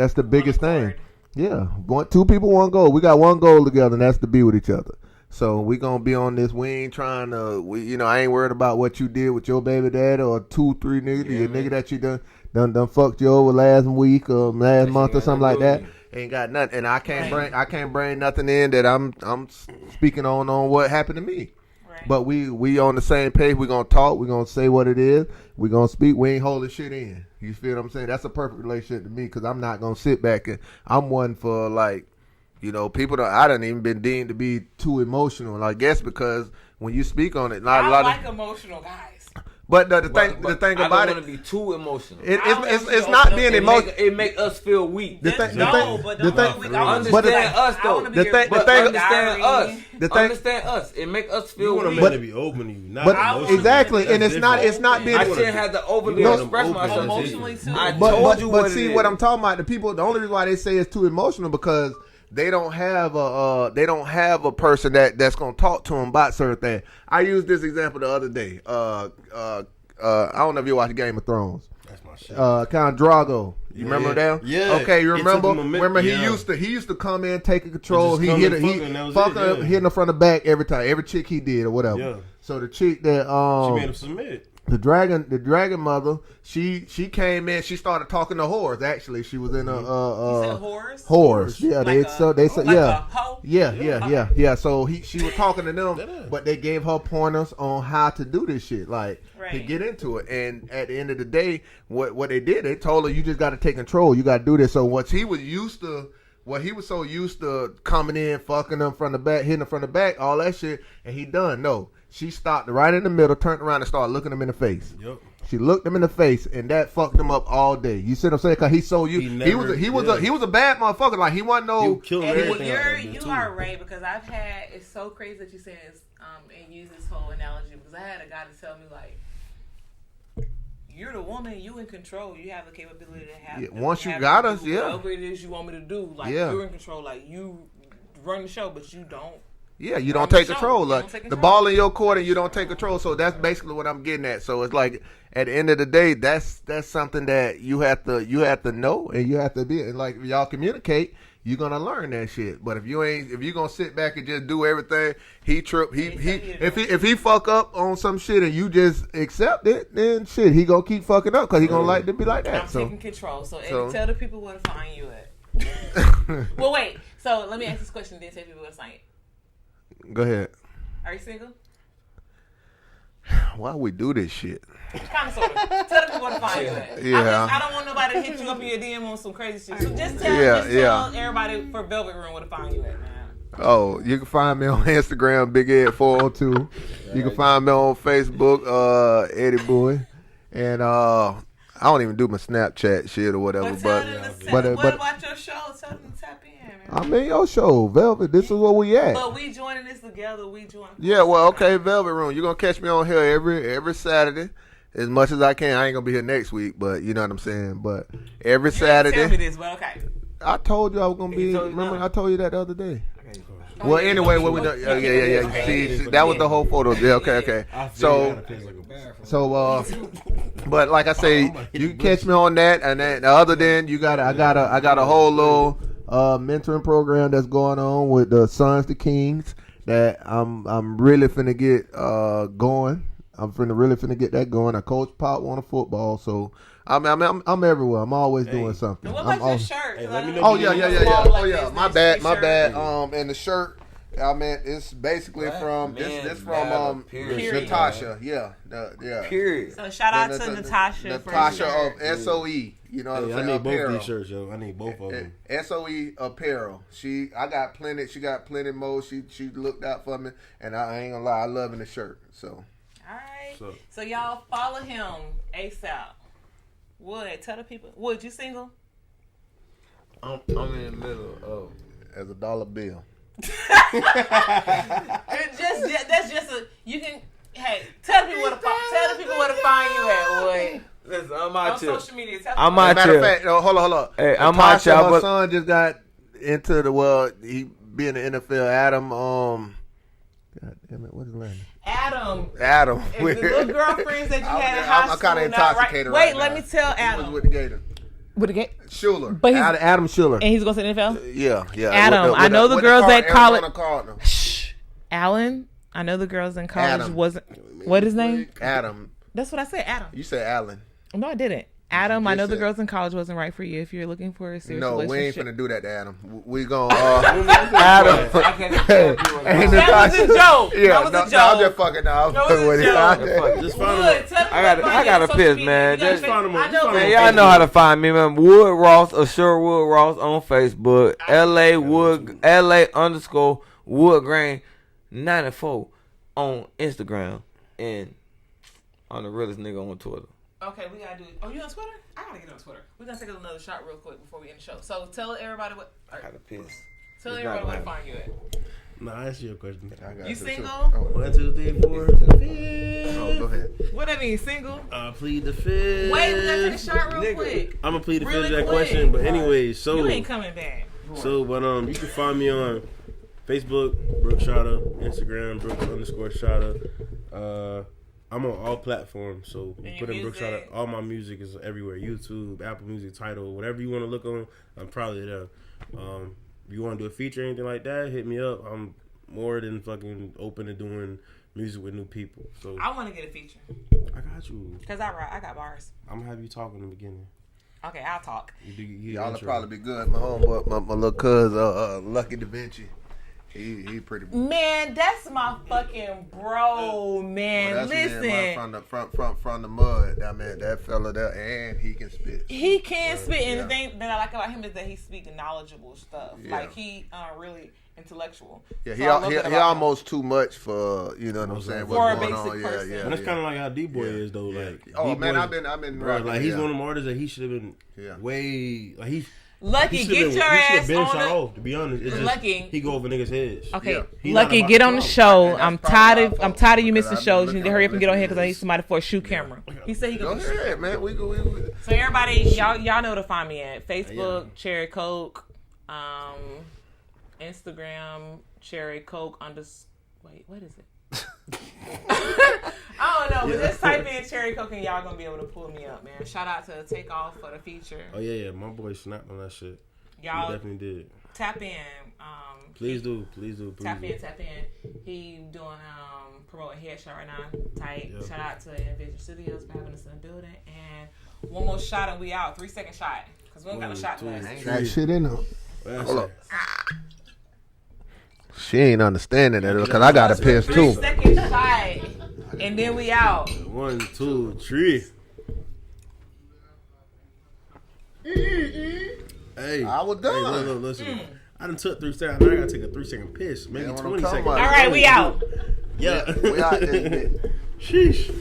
thing. Yeah, two people, one goal. We got one goal together, and that's to be with each other. So we gonna be on this. We ain't trying to. I ain't worried about what you did with your baby daddy or 2-3 niggas. Your nigga that you done fucked you over last week or last month or something like that. Ain't got nothing, and I can't bring nothing in that I'm speaking on what happened to me. Right. But we on the same page. We gonna talk. We gonna say what it is. We gonna speak. We ain't holding shit in. You feel what I'm saying? That's a perfect relationship to me because I'm not gonna sit back and I'm one for like. People I done even been deemed to be too emotional. I guess because when you speak on it, I like emotional guys. But the thing about it, I don't want to be too emotional. It's not being emotional. It make us feel weak. Understand us. It make us feel weak. You want a man to be open to you, not emotional. Exactly, and it's not being. I shouldn't have to overly express myself emotionally too. I told you but see what I'm talking about. The only reason why they say it's too emotional because they don't have a person that's gonna talk to them about certain things. I used this example the other day. I don't know if you watch Game of Thrones. That's my shit. Count Drago. You remember that? Yeah. Okay, you remember? Remember he used to come in, taking control. He hit her hitting her from the back every time, every chick he did or whatever. Yeah. So the chick that she made him submit. The dragon mother, she came in. She started talking to whores. Actually, she was in a you said whores. Whores, yeah. They said yeah, a hoe? yeah. So she was talking to them, but they gave her pointers on how to do this shit, like to get into it. And at the end of the day, what they did, they told her you just got to take control. You got to do this. So what he was so used to coming in, fucking them from the back, hitting them from the back, all that shit, and he done. No, she stopped right in the middle, turned around, and started looking him in the face. Yep. She looked him in the face, and that fucked him up all day. You see what I'm saying? Because he's so used. He was a bad motherfucker. Like he wasn't no. You are right because it's so crazy that you say this and use this whole analogy because I had a guy to tell me like. You're the woman. You in control. You have the capability to have. Once you got us, whatever it is you want me to do, like you're in control. Like you run the show, but you don't. Yeah, you don't take control. Like the ball in your court, and you don't take control. So that's basically what I'm getting at. So it's like at the end of the day, that's something that you have to know, and you have to be. And like if y'all communicate, you're gonna learn that shit. But if you gonna sit back and just do everything, if he fuck up on some shit and you just accept it, then shit, he gonna keep fucking up because he gonna like to be like that. I'm taking control. So Eddie, tell the people where to find you at. Well, wait. So let me ask this question. Then tell people where to find you. Go ahead. Are you single? Why we do this shit? Kind of, sort of. Tell the people where to find you at. Yeah. I don't want nobody to hit you up in your DM on some crazy shit. So just tell everybody for Velvet Room where to find you at, man. Oh, you can find me on Instagram, Big Ed 402. You can find me on Facebook, Eddie Boy, and I don't even do my Snapchat shit or whatever. But what about your show? Tell them to tap in. I mean, your show, Velvet. This is where we at. But we joining this together. Yeah, well, okay, Velvet Room. You're gonna catch me on here every Saturday as much as I can. I ain't gonna be here next week, but you know what I'm saying. But every Saturday. Tell me this, but okay. I told you I was gonna be. Remember, I told you that the other day. Well, anyway, what we done? Yeah. See, that was the whole photo. Yeah, okay. So, but like I say, you can catch me on that. And then other than I got a whole little mentoring program that's going on with the Sons to Kings that I'm really finna get going. I'm really finna get that going. I coach Pop on a football, so I'm everywhere. I'm always doing something. What about your shirt? Hey, let me know. Oh yeah. My bad. And the shirt. I mean, it's basically from Natasha. Yeah. Period. So shout out to Natasha. Natasha of SOE. You know what I'm saying? I need apparel. both these shirts, yo. I need both of them. SOE apparel. She got plenty more. She looked out for me, and I ain't gonna lie, I loving the shirt. So. All right. So y'all follow him ASAP. Wood, tell the people. Wood, you single? I'm in the middle of as a dollar bill. That's just a you can. Hey, tell the people where to find you at, Wood. Listen, I'm out here. On social media. I'm out here. Matter of fact, hold on. Hey, I'm out here. Her son just got into the world. He be in the NFL. Adam. God damn it, what's his name? Adam. The little girlfriends that you had in high school. I'm kind of intoxicated right now. Wait, let me tell Adam. He was with the Gator. With the Gator? Schuler. But Adam Schuler. And he's going to the NFL? Yeah. Adam, I know the girls at college. Shh. Alan, I know the girls in college Adam. wasn't. What his name? Adam. That's what I said, Adam. You said Alan. No, I didn't. Adam, I know the girls in college wasn't right for you if you're looking for a serious relationship. No, we ain't finna do that to Adam. We gon' Adam. That was a joke. Yeah, that was a joke. No, I'm just fucking now. Just find him. I gotta piss, man. Just find him. Man, y'all know how to find me, man. Wood Ross or Sherwood Ross on Facebook. LA_Wood Grain 94 on Instagram, and I'm the realest nigga on Twitter. Okay, we gotta do it. Oh, you on Twitter? I gotta get on Twitter. We're gonna take another shot real quick before we end the show. So tell everybody what. I gotta piss. Tell everybody where to find you at. Nah, I asked you a question. You single? 1, 2, 3, 4. Oh, go ahead. What that mean, single? Plead the fifth. Wait, we gotta take a shot real quick. I'm gonna plead the fifth Really to that quick. question, but anyways, so You ain't coming back. So, but you can find me on Facebook, Brooke Shotta, Instagram, Brooke_Shotta. I'm on all platforms, so you put in Brooke Shotta. All my music is everywhere: YouTube, Apple Music, Tidal, whatever you want to look on. I'm probably there. If you want to do a feature or anything like that, hit me up. I'm more than fucking open to doing music with new people. So I want to get a feature. I got you. Cause I got bars. I'm gonna have you talk in the beginning. Okay, I'll talk. Y'all will probably be good. My homeboy, my little cousin, Lucky Da Vinci. He pretty. Man, that's my fucking bro, man. Well, listen, man, from the mud. I mean, that fella there, and he can spit. He can spit, and the thing that I like about him is that he speaks knowledgeable stuff. Yeah. Like he really intellectual. Yeah, so he almost too much for you know what I'm saying. For a basic person. And that's kind of like how D-Boy is though. Like, oh man, I've been bro, like he's one of them artists that he should have been way like he's. Lucky, get your ass on off, to be honest. It's Lucky, just, he go over niggas' heads. Okay, Lucky, get on the show. I'm tired of you missing shows. You need to hurry up and get on here because I need somebody for a shoe camera. He said he gonna. Go ahead, man. We go. So everybody, y'all know to find me at Facebook, Cherry Coke, Instagram, Cherry Coke Wait, what is it? I don't know, but just type in Cherry Coke and y'all gonna be able to pull me up, man. Shout out to Takeoff for the feature. Oh yeah, my boy snapped on that shit. Y'all he definitely did. Tap in. Please do. Tap in. He doing promoting headshot right now. Tight. Yep. Shout out to Envision Studios for having us in the building. And one more shot and we out. 3-second shot. Cause we don't got no shot left. That shit in there. Hold up. She ain't understanding that because I got a piss too. 3-second shot, and then we out. 1, 2, 3. Hey, I was done. Hey, look, listen. I done took 3 seconds. Now I gotta take a 3-second piss. Maybe 20 seconds. All right, we out. Yeah, we out. Sheesh.